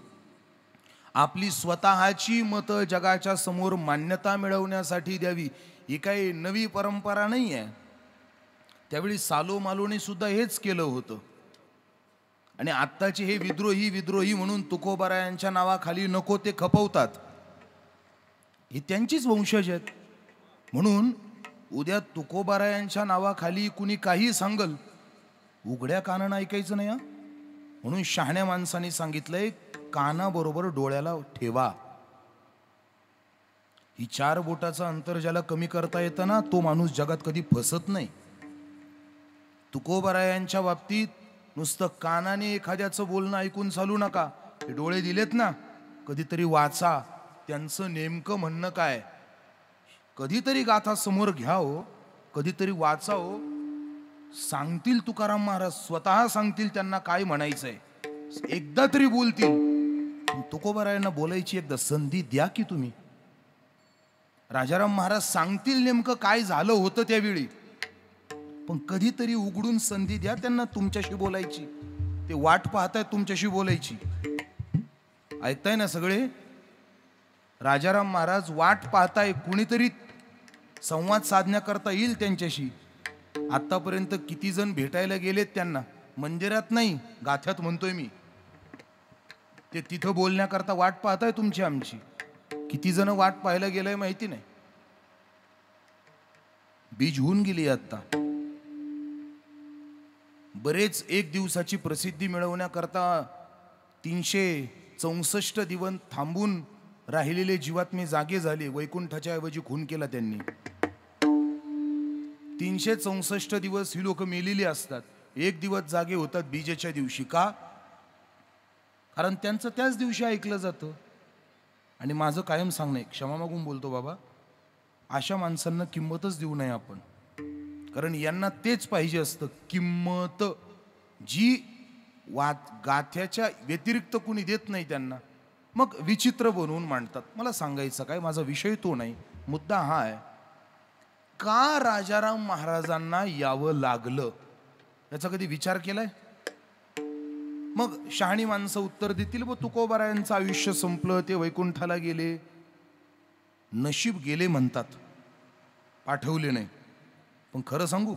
आपली स्वतःची मतं जगाच्या समोर मान्यता मिळवण्यासाठी द्यावी, ही काही नवी परंपरा नाही आहे. त्यावेळी सालोमालोने सुद्धा हेच केलं होतं. आणि आत्ताचे हे विद्रोही विद्रोही म्हणून तुकोबारायांच्या नावाखाली नको ते खपवतात, हे त्यांचीच वंशज आहेत. म्हणून उद्या तुकोबारायांच्या नावाखाली कुणी काही सांगल, उघड्या कानानं ऐकायचं नाही. म्हणून शहाण्या माणसाने सांगितलंय, कानाबरोबर डोळ्याला ठेवा. ही 4 बोटाचं अंतर ज्याला कमी करता येतं ना, तो माणूस जगात कधी फसत नाही. तुकोबारायांच्या बाबतीत नुसतं कानाने एखाद्याचं बोलणं ऐकून चालू नका. हे डोळे दिलेत ना, कधीतरी वाचा त्यांचं नेमकं म्हणणं काय. कधीतरी गाथा समोर घ्या हो, कधीतरी वाचा हो. सांगतील तुकाराम महाराज, स्वतः सांगतील त्यांना काय म्हणायचंय, एकदा तरी बोलतील. तुकोबारायांना बोलायची एकदा संधी द्या की तुम्ही. राजाराम महाराज सांगतील नेमकं काय झालं होतं त्यावेळी, पण कधीतरी उघडून संधी द्या त्यांना तुमच्याशी बोलायची. ते वाट पाहताय तुमच्याशी बोलायची. ऐकताय ना सगळे? राजाराम महाराज वाट पाहताय, कुणीतरी संवाद साधण्याकरता येईल त्यांच्याशी. आतापर्यंत किती जण भेटायला गेलेत त्यांना, मंदिरात नाही गाथ्यात म्हणतोय मी. ते तिथं बोलण्याकरता वाट पाहताय तुमची आमची. किती जण वाट पाहायला गेलंय माहिती नाही. बीज होऊन गेली आता. बरेच एक दिवसाची प्रसिद्धी मिळवण्याकरता 364 दिवस थांबून राहिलेले जीवात्मे जागे झाले. वैकुंठाच्या ऐवजी खून केला त्यांनी. 364 दिवस ही लोक मेलेली असतात, एक दिवस जागे होतात बीजेच्या दिवशी. का? कारण त्यांचं त्याच दिवशी ऐकलं जातं. आणि माझं कायम सांगणं आहे, क्षमा मागून बोलतो बाबा, अशा माणसांना किंमतच देऊ नये आपण. कारण यांना तेच पाहिजे असतं, किंमत जी गाथ्याच्या व्यतिरिक्त कुणी देत नाही त्यांना. मग विचित्र बनवून मांडतात. मला सांगायचं काय, माझा विषय तो नाही, मुद्दा हा आहे, का राजाराम महाराजांना यावं लागलं याचा कधी विचार केलाय? मग शहाणी माणसं उत्तर देतील, व तुकोबारायांचं आयुष्य संपलं, ते वैकुंठाला गेले. नशीब गेले म्हणतात, पाठवले नाही. पण खरं सांगू,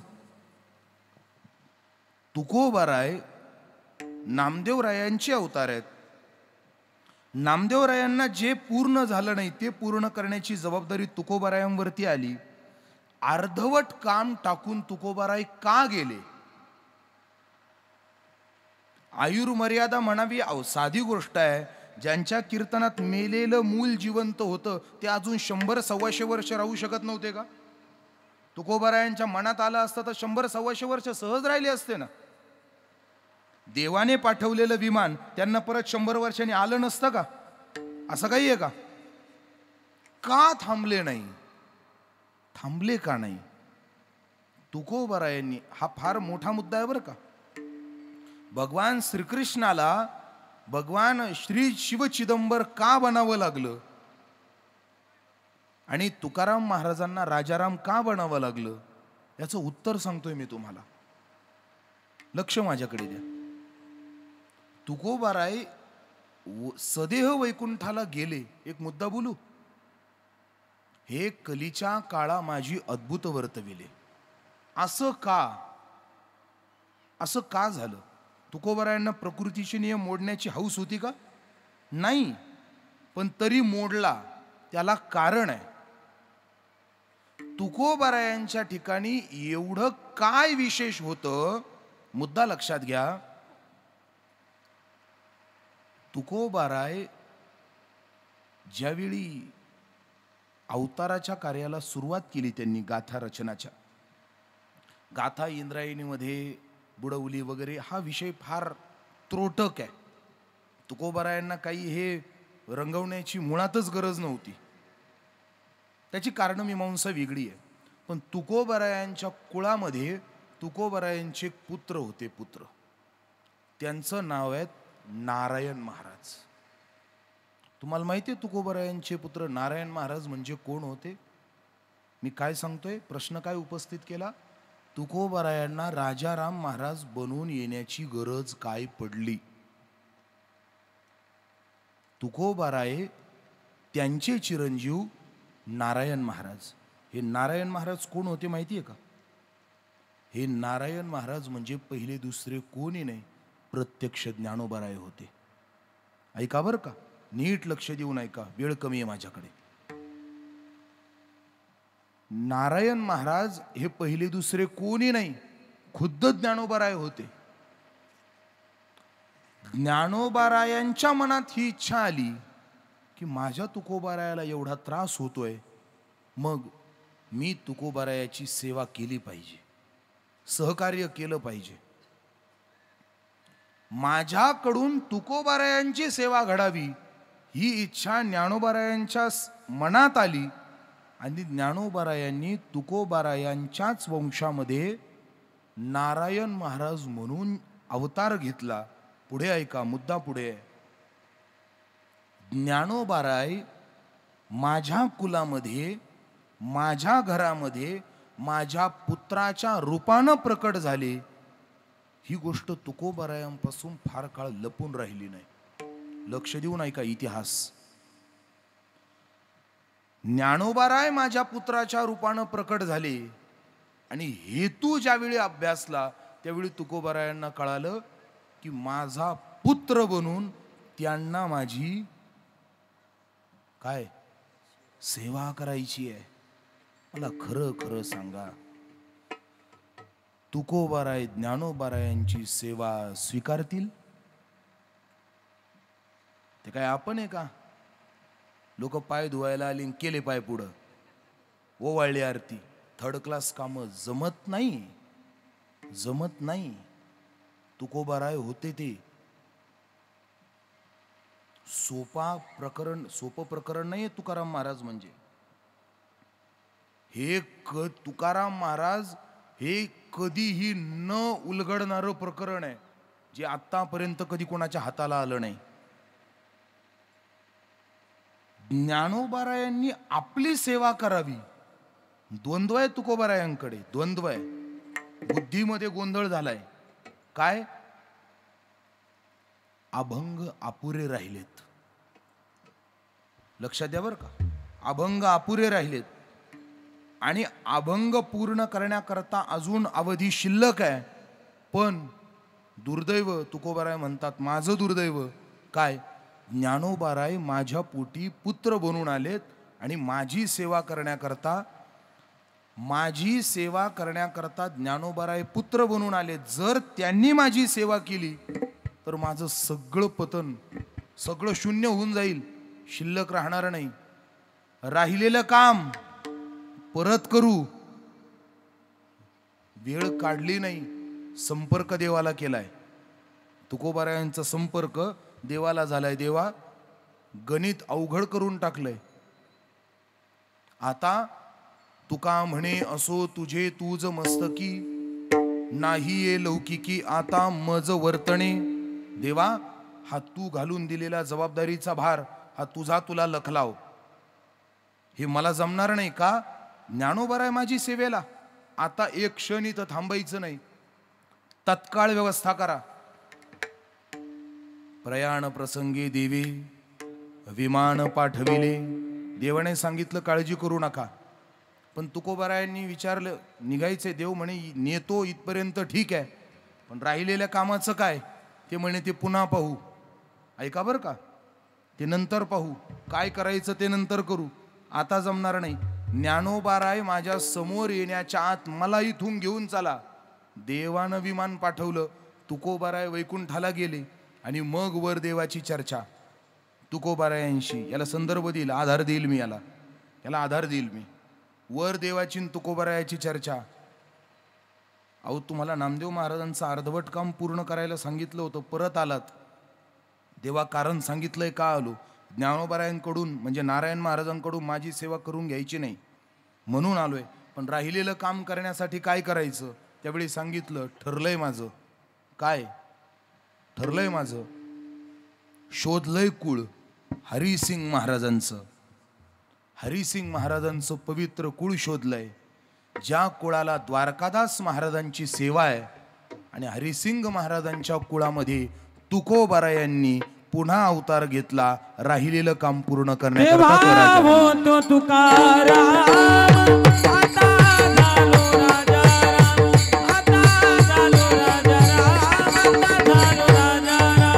तुकोबाराय नामदेवरायांचे अवतार आहेत. नामदेवरायांना जे पूर्ण झालं नाही ते पूर्ण करण्याची जबाबदारी तुकोबारायांवरती आली. अर्धवट काम टाकून तुकोबाराय का गेले? आयुर्मर्यादा म्हणावी, साधी गोष्ट आहे. ज्यांच्या कीर्तनात मेलेलं मूल जिवंत होतं ते अजून 100-125 वर्ष राहू शकत नव्हते का? तुकोबारायांच्या मनात आलं असतं तर 100-125 वर्ष सहज राहिले असते ना. देवाने पाठवलेलं विमान त्यांना परत 100 वर्षांनी आलं नसतं का? असं काही आहे का? का थांबले नाही? थांबले का नाही? तुकोबारायांनी, हा फार मोठा मुद्दा आहे बरं का. भगवान श्रीकृष्णाला भगवान श्री शिवचिदंबर का बनावं लागलं आणि तुकाराम महाराजांना राजाराम का बनावं लागलं, याचं उत्तर सांगतोय मी तुम्हाला. लक्ष माझ्याकडे द्या. तुकोबाराय सदेह वैकुंठाला गेले. एक मुद्दा बोलू, हे कलीच्या काळा माझी अद्भुत वर्तविले. असं का? असं का झालं? तुकोबारायांना प्रकृतीचे नियम मोडण्याची हौस होती का? नाही, पण तरी मोडला. त्याला कारण आहे. तुकोबारायांच्या ठिकाणी एवढं काय विशेष होतं? मुद्दा लक्षात घ्या. तुकोबाराय ज्यावेळी अवताराच्या कार्याला सुरुवात केली त्यांनी, गाथा रचनाच्या, गाथा इंद्रायणीमध्ये बुडवली वगैरे, हा विषय फार त्रोटक आहे. तुकोबारायांना काही हे रंगवण्याची मुळातच गरज नव्हती. त्याची कारण मीमांसा वेगळी आहे. पण तुकोबारायांच्या कुळामध्ये तुकोबारायांचे पुत्र होते. पुत्र, त्यांचं नाव आहे नारायण महाराज. तुम्हाला माहिती आहे तुकोबारायांचे पुत्र नारायण महाराज म्हणजे कोण होते? मी काय सांगतोय, प्रश्न काय उपस्थित केला? तुकोबारायांना राजाराम महाराज बनून येण्याची गरज काय पडली? तुकोबाराय त्यांचे चिरंजीव नारायण महाराज. हे नारायण महाराज कोण होते माहिती आहे का? हे नारायण महाराज म्हणजे पहिले दुसरे कोणी नाही, प्रत्यक्ष ज्ञानोबाराय होते. ऐका बरं का, नीट लक्ष देऊन ऐका, वेळ कमी आहे माझ्याकडे. नारायण महाराज हे पहिले दुसरे कोणी नाही, खुद्द ज्ञानोबाराय होते. ज्ञानोबारायांच्या मनात ही इच्छा आली की माझ्या तुकोबारायाला एवढा त्रास होतोय, मग मी तुकोबारायाची सेवा केली पाहिजे, सहकार्य केलं पाहिजे. माझ्याकडून तुकोबारायांची सेवा घडावी ही इच्छा ज्ञानोबारायांच्या मनात आली आणि ज्ञानोबारायांनी तुकोबारायांच्याच वंशामध्ये नारायण महाराज म्हणून अवतार घेतला. पुढे ऐका, मुद्दा पुढे आहे. ज्ञानोबाराय माझ्या कुलामध्ये, माझ्या घरामध्ये माझ्या पुत्राच्या रूपानं प्रकट झाले. ही गोष्ट तुकोबारायांपासून फार काळ लपून राहिली नाही. लक्ष देऊन ऐका इतिहास. ज्ञानोबाराय माझ्या पुत्राच्या रूपानं प्रकट झाले आणि हेतू ज्यावेळी अभ्यासला त्यावेळी तुकोबारायांना कळालं की माझा पुत्र बनून त्यांना माझी काय सेवा करायची आहे. मला खरं खरं सांगा, तुकोबाराय ज्ञानोबारायांची सेवा स्वीकारतील? ते काय आपण आहे का? लोक पाय धुवायला आली केले पाय पुढं, ओवाळली आरती. थर्ड क्लास कामं जमत नाही, जमत नाही. तुकोबाराय होते ते. सोपं प्रकरण नाही तुकाराम महाराज म्हणजे. हे तुकाराम महाराज हे कधीही न उलगडणारं प्रकरण आहे, जे आतापर्यंत कधी कोणाच्या हाताला आलं नाही. ज्ञानोबारायांनी आपली सेवा करावी, द्वंद्व आहे तुकोबारायांकडे, द्वंद्व आहे. बुद्धीमध्ये गोंधळ झालाय. काय? अभंग अपुरे राहिलेत. लक्षात द्या बरं का, अभंग अपुरे राहिलेत आणि अभंग पूर्ण करण्याकरता अजून अवधी शिल्लक आहे. पण दुर्दैव, तुकोबाराय म्हणतात, माझं दुर्दैव काय, ज्ञानोबाराय माझ्या पोटी पुत्र बनून आलेत आणि माझी सेवा करण्याकरता ज्ञानोबाराय पुत्र बनून आले. जर त्यांनी माझी सेवा केली तर माझं सगळं पतन, सगळं शून्य होऊन जाईल, शिल्लक राहणार नाही. राहिलेलं काम परत करू. वेळ काढली नाही, संपर्क देवाला केलाय. तुकोबारायांचा संपर्क देवाला झालाय. देवा गणित अवघड करून टाकलंय. आता तुका म्हणे असो तुझे तूज मस्तकी, नाही ये लौकिकी आता मज वर्तणे. देवा हा तू घालून दिलेला जबाबदारीचा भार हा तुझा तुला लखलाव. हे मला जमणार नाही का? ज्ञानोबाराय माझी सेवेला. आता एक क्षण इथं थांबायचं नाही, तत्काळ व्यवस्था करा. प्रयाण प्रसंगी देवी विमान पाठविले. देवाने सांगितलं काळजी करू नका. पण तुकोबारायांनी विचारलं, निघायचंय. देव म्हणे नेतो इथपर्यंत ठीक आहे, पण राहिलेल्या कामाचं काय? ते म्हणे ते पुन्हा पाहू. ऐका बरं का, ते नंतर पाहू. काय करायचं ते नंतर करू, आता जमणार नाही. ज्ञानोबाराय माझ्या समोर येण्याच्या आत मला इथून घेऊन चला. देवानं विमान पाठवलं. तुकोबाराय वैकुंठाला गेले आणि मग वर देवाची चर्चा तुकोबारायांशी. याला संदर्भ देईल, आधार देईल मी, याला आधार देईल मी. वर देवाची तुकोबारायाची चर्चा. अहो तुम्हाला नामदेव महाराजांचं अर्धवट काम पूर्ण करायला सांगितलं होतं, परत आलात. देवा कारण सांगितलंय का आलो? ज्ञानोबारायांकडून म्हणजे नारायण महाराजांकडून माझी सेवा करून घ्यायची नाही म्हणून आलोय. पण राहिलेलं काम करण्यासाठी काय करायचं? त्यावेळी सांगितलं, ठरलंय माझं. काय ठरलंय माझं? शोधलंय कुळ हरिसिंग महाराजांचं. हरिसिंग महाराजांचं पवित्र कुळ शोधलंय. ज्या कुळाला द्वारकादास महाराजांची सेवा आहे आणि हरिसिंग महाराजांच्या कुळामध्ये तुकोबारायांनी पुन्हा अवतार घेतला, राहिलेलं काम पूर्ण करण्याकरता तो राजा. होतो तुकाराम आता झालो राजा राम, आता झालो राजा राम, आता झालो राजा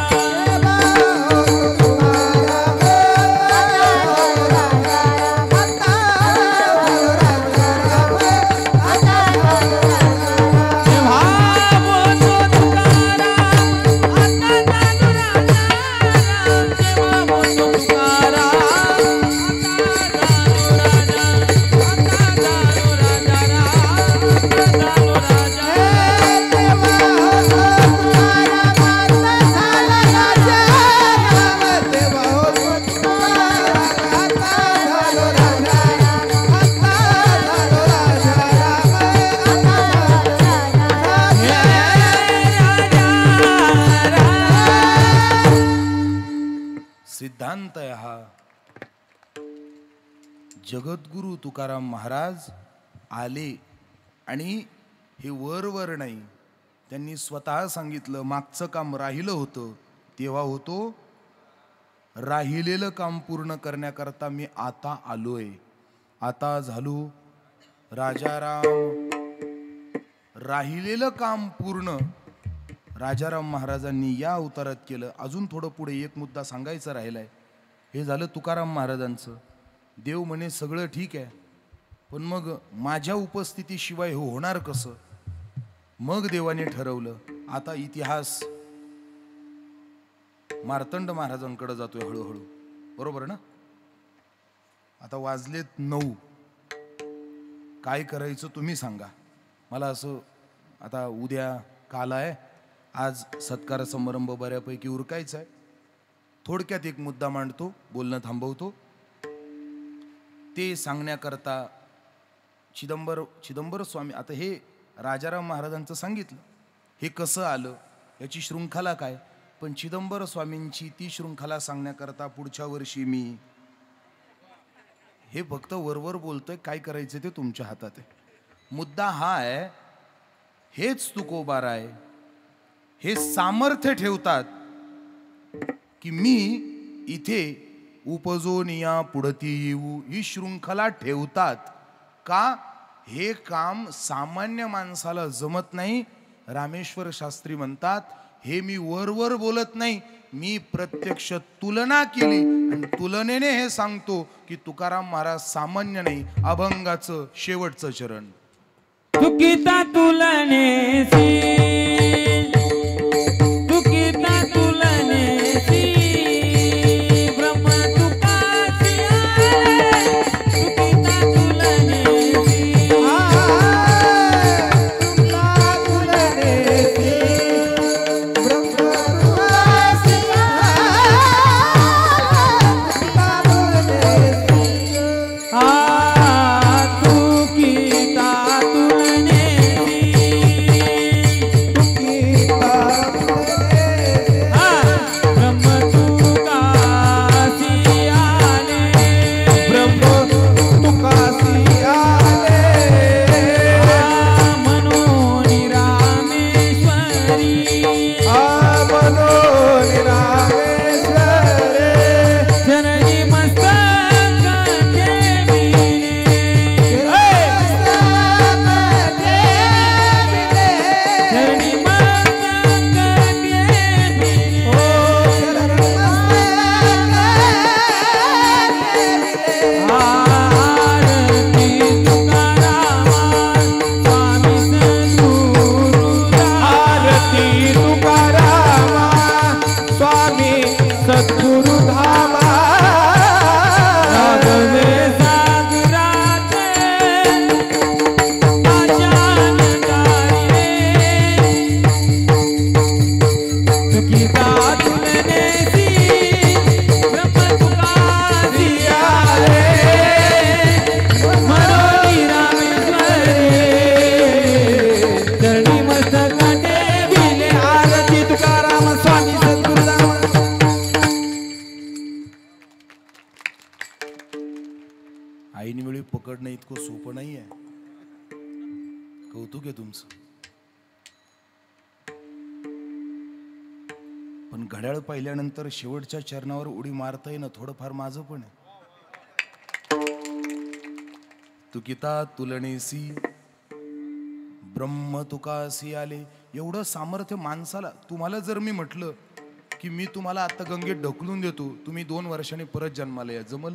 सिद्धांत आहे हा. जगद्गुरु तुकाराम महाराज आले आणि हे वर नाही, त्यांनी स्वतः सांगितलं मागचं काम राहिलं होतं तेव्हा होतो, राहिलेलं काम पूर्ण करण्याकरता मी आता आलोय, आता झालो राजाराम. राहिलेलं काम पूर्ण राजाराम महाराजांनी या अवतारात केलं. अजून थोडं पुढे एक मुद्दा सांगायचा राहिलाय. हे झालं तुकाराम महाराजांचं. देव म्हणे सगळं ठीक आहे, पण मग माझ्या उपस्थितीशिवाय हे होणार कसं? मग देवाने ठरवलं आता इतिहास मार्तंड महाराजांकडे जातोय हळूहळू, बरोबर ना? आता वाजलेत 9. काय करायचं तुम्ही सांगा मला. असं आता उद्या काल आहे, आज सत्कार समारंभ बऱ्यापैकी उरकायचा आहे. थोडक्यात एक मुद्दा मांडतो, बोलणं थांबवतो. ते सांगण्याकरता चिदंबर स्वामी, आता हे राजाराम महाराजांचं सांगितलं, हे कसं आलं याची शृंखला काय, पण चिदंबर स्वामींची ती शृंखला सांगण्याकरता पुढच्या वर्षी मी हे फक्त वरवर बोलतोय, काय करायचं ते तुमच्या हातात आहे. मुद्दा हा आहे, हेच तुकोबार आहे, हे सामर्थ्य ठेवतात की मी इथे उपजून या पुढती येऊ, ही शृंखला ठेवतात का? हे काम सामान्य माणसाला जमत नाही. रामेश्वर शास्त्री म्हणतात, हे मी वरवर बोलत नाही, मी प्रत्यक्ष तुलना केली आणि तुलनेने हे सांगतो की तुकाराम महाराज सामान्य नाही, अभंगाचं शेवटचं चरण. चुकीता तुलनेसी, चुकीता तुलनेसी, ब्रह्म तुकासी आले, चुकीता तुलनेसी, तुका तुलनेसी, ब्रह्म तुकासी ऐनवेळी पकडणं इतकं सोपं नाही आहे. कौतुक आहे तुमचं. पण घड्याळ पाहिल्यानंतर शेवटच्या चरणावर उडी मारता येणं थोडंफार माझं पण आहे. तुकिता तुलनेसी ब्रह्म तुकासी आले. एवढं सामर्थ्य माणसाला. तुम्हाला जर मी म्हटलं की मी तुम्हाला आता गंगेत ढकलून देतो, तुम्ही 2 वर्षांनी परत जन्माला या, जमल?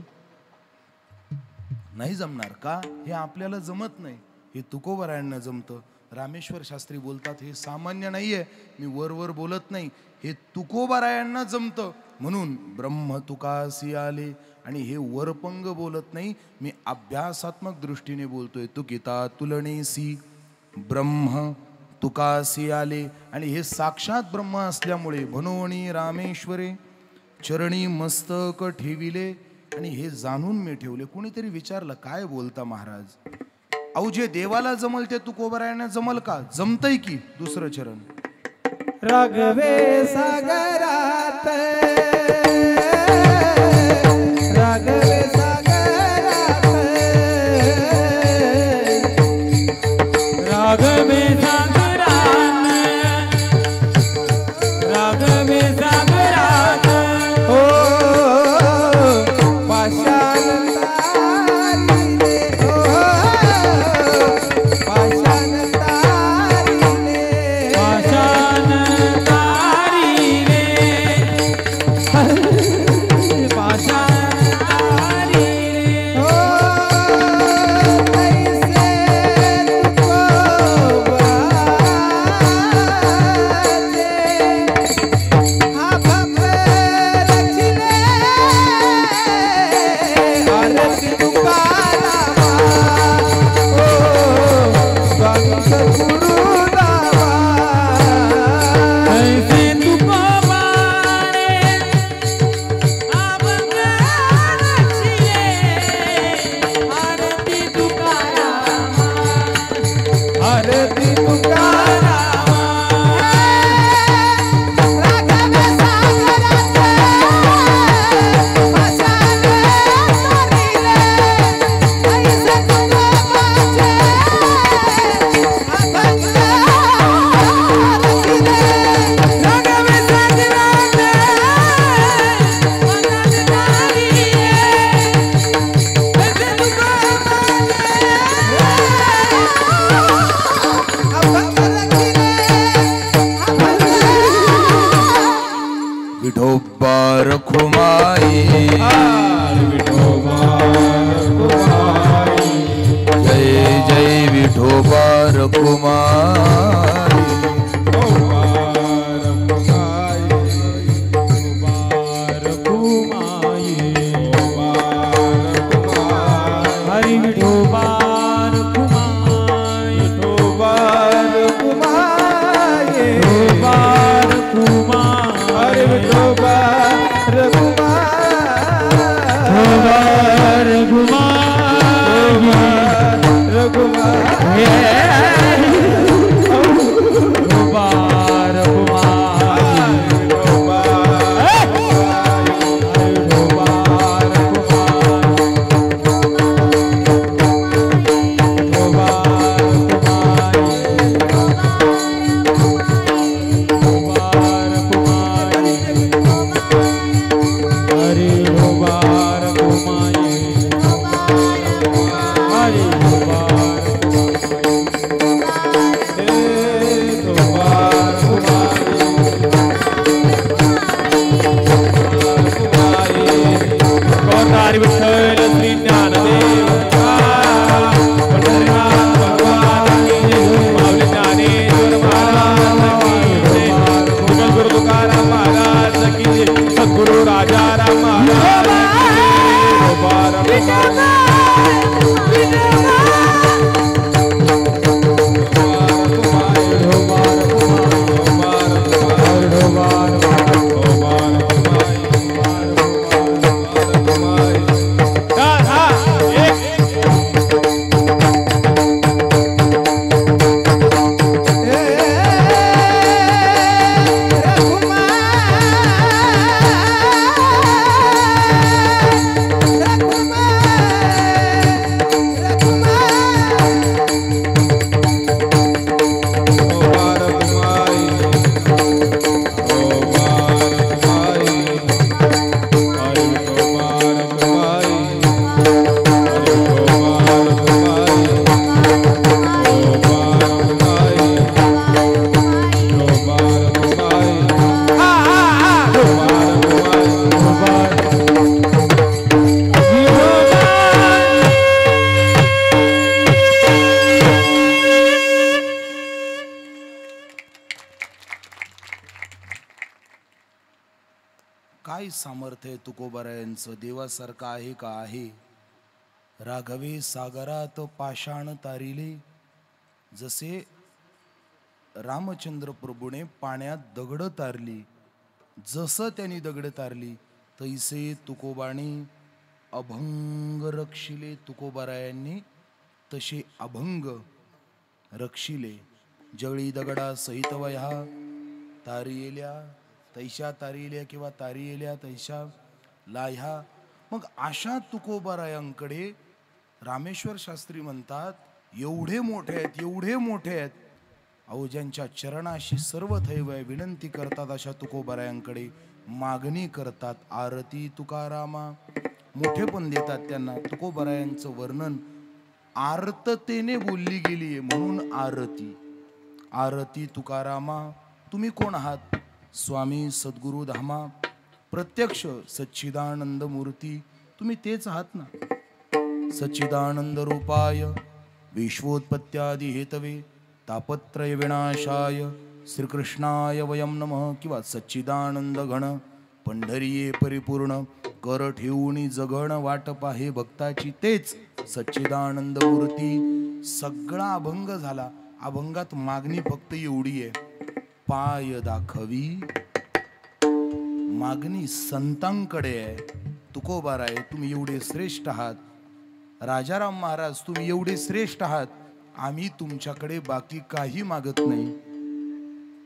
नाही जमणार. का? हे आपल्याला जमत नाही. हे तुकोबरायांना जमतं. रामेश्वर शास्त्री बोलतात हे सामान्य नाहीये, मी वर बोलत नाही, हे तुकोबरायांना जमतं. म्हणून ब्रह्म तुकासी आले. आणि हे वरपंग बोलत नाही, मी अभ्यासात्मक दृष्टीने बोलतोय. तुकिता तुलनेसी ब्रह्म तुकासी आले. आणि हे साक्षात ब्रह्म असल्यामुळे भनोणी रामेश्वरे चरणी मस्तक ठेविले. आणि हे जाणून मी ठेवले. कुणीतरी विचारलं काय बोलता महाराज? अहो जे देवाला जमल ते तुकोबरायांना जमल का? जमतय की. दुसरं चरण. राघवे सागरात राघवे सागरात राघवे सागरात राघवे सागरात हो पाषाण तारिणे हो पाषाण तारिणे पाषाण तारिणे पाषाण तारिणे हो कैसे विठोबा रखुमाई जय जय विठोबा रखुमाई हरि विठोबा रखुमाई विठोबा रखुमाई विठोबा रखुमाई हरि विठोबा काय सामर्थ्य आहे तुकोबारायांचं, देवासारखं आहे का आहे. राघवे सागरात पाषाण तारिले, जसे रामचंद्र प्रभूने पाण्यात दगड तारली, जसं त्यांनी दगड तारली तैसे तुकोबाणी अभंग रक्षिले. तुकोबारायांनी तसे अभंग रक्षिले. जळी दगडा सहित वया तारियेल्या तैशा तारियेल्या किंवा तारियेल्या तैशा लाह्या. मग अशा तुकोबारायांकडे रामेश्वर शास्त्री म्हणतात, एवढे मोठे आहेत, एवढे मोठे आहेत. अहो, ज्यांच्या चरणाशी सर्व थैवय विनंती करतात अशा तुकोबारायांकडे मागणी करतात. आरती तुकारामा, मोठे पण देतात त्यांना. तुकोबारायांचं वर्णन आर्ततेने बोलली गेली आहे म्हणून आरती. आरती तुकारामा, तुम्ही कोण आहात? स्वामी सद्गुरु धामा, प्रत्यक्ष सच्चिदानंद मूर्ती, तुम्ही तेच आहात ना. सच्चिदानंद रूपाय विश्वोत्पत्त्यादि हेतवे तापत्रय विनाशाय श्रीकृष्णाय वयम नमः. किंवा सच्चिदानंद घन पंढरीये परिपूर्ण कर ठेवून जगण वाट पाहे भक्ताची, तेच सच्चिदानंद मूर्ती. सगळा अभंग झाला. अभंगात मागणी फक्त एवढी आहे, पाय दाखवी. मागणी संतांकडे आहे. तुकोबाराय, तुम्ही एवढे श्रेष्ठ आहात. राजाराम महाराज, तुम्ही एवढे श्रेष्ठ आहात. आम्ही तुमच्याकडे बाकी काही मागत नाही.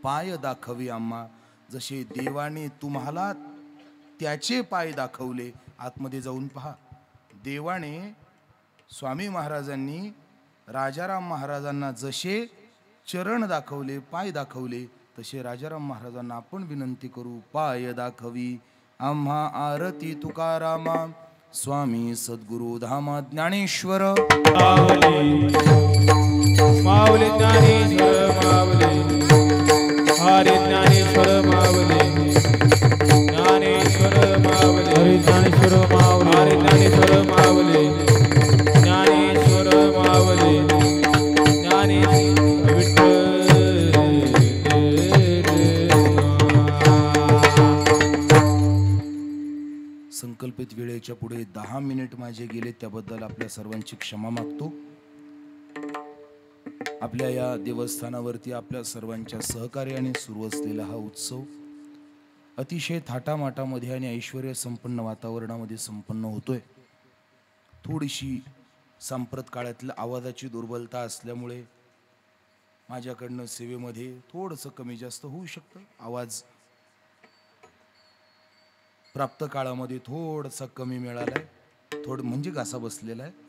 पाय दाखवी आम्हा. जसे देवाने तुम्हाला त्याचे पाय दाखवले, आतमध्ये जाऊन पहा. देवाने, स्वामी महाराजांनी राजाराम महाराजांना जसे चरण दाखवले, पाय दाखवले, तसे राजाराम महाराजांना आपण विनंती करू, पाय दाखवी आम्हा. आरती तुकारामा, स्वामी सद्गुरु धामा ज्ञानेश्वर माऊली ज्ञानेश्वर माऊली, हरे ज्ञानेश्वर माऊली, ज्ञानेश्वर माऊली, हरे ज्ञानेश्वर माऊली, हरे ज्ञानेश्वर माऊली, ज्ञानेश्वर माऊली, ज्ञानेश्वर विठ्ठल. संकल्पित वेळेच्या पुढे 10 मिनिट माझे गेले, त्याबद्दल आपल्या सर्वांची क्षमा मागतो. आपल्या या देवस्थानावरती आपल्या सर्वांच्या सहकार्याने सुरू असलेला हा उत्सव अतिशय थाटामाटामध्ये आणि ऐश्वर्य संपन्न वातावरणामध्ये संपन्न होतोय. थोडीशी सांप्रत काळातल्या आवाजाची दुर्बलता असल्यामुळे माझ्याकडनं सेवेमध्ये थोडंसं कमी जास्त होऊ शकतं. आवाज प्राप्त काळामध्ये थोडासा कमी मिळालाय, म्हणजे घासा बसलेला आहे.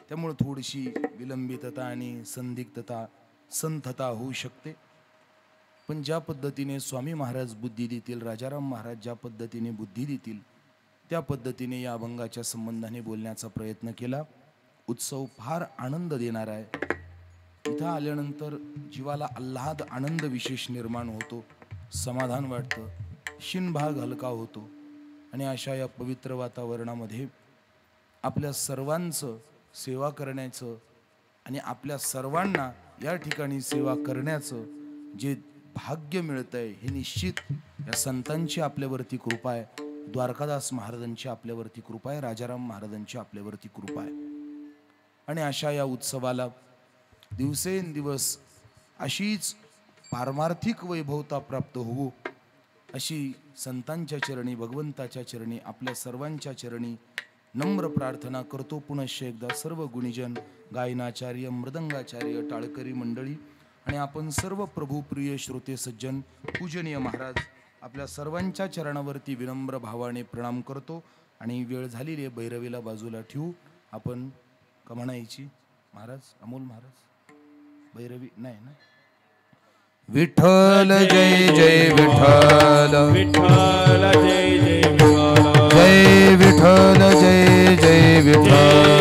त्यामुळे थोडीशी विलंबितता आणि संदिग्धता, संथता होऊ शकते. पण ज्या पद्धतीने स्वामी महाराज बुद्धी देतील, राजाराम महाराज ज्या पद्धतीने बुद्धी देतील, त्या पद्धतीने या अभंगाच्या संबंधाने बोलण्याचा प्रयत्न केला. उत्सव फार आनंद देणार आहे. इथं आल्यानंतर जीवाला आल्हाद, आनंद विशेष निर्माण होतो, समाधान वाटतं, शिनभाग हलका होतो. आणि अशा या पवित्र वातावरणामध्ये आपल्या सर्वांचं सेवा करण्याचं आणि आपल्या सर्वांना या ठिकाणी सेवा करण्याचं जे भाग्य मिळतंय, हे निश्चित या संतांची आपल्यावरती कृपा आहे, द्वारकादास महाराजांची आपल्यावरती कृपा आहे, राजाराम महाराजांची आपल्यावरती कृपा आहे. आणि अशा या उत्सवाला दिवसेंदिवस अशीच पारमार्थिक वैभवता प्राप्त होवो, अशी संतांच्या चरणी, भगवंताच्या चरणी, आपल्या सर्वांच्या चरणी नम्र प्रार्थना करतो. पुनश्च एकदा सर्व गुणीजन, गायनाचार्य, मृदंगाचार्य, टाळकरी मंडळी आणि आपण सर्व प्रभुप्रिय श्रोते सज्जन, पूजनीय महाराज, आपल्या सर्वांच्या चरणावरती विनम्र भावाने प्रणाम करतो. आणि वेळ झालेली आहे, भैरवीला बाजूला ठेवू. आपण का म्हणायची महाराज, अमोल महाराज, भैरवी नाही ना. विठ्ठल जय जय विठ्ठल, विठ्ठल जय जय विठ्ठल, जय विठ्ठल जय जय विठ्ठल.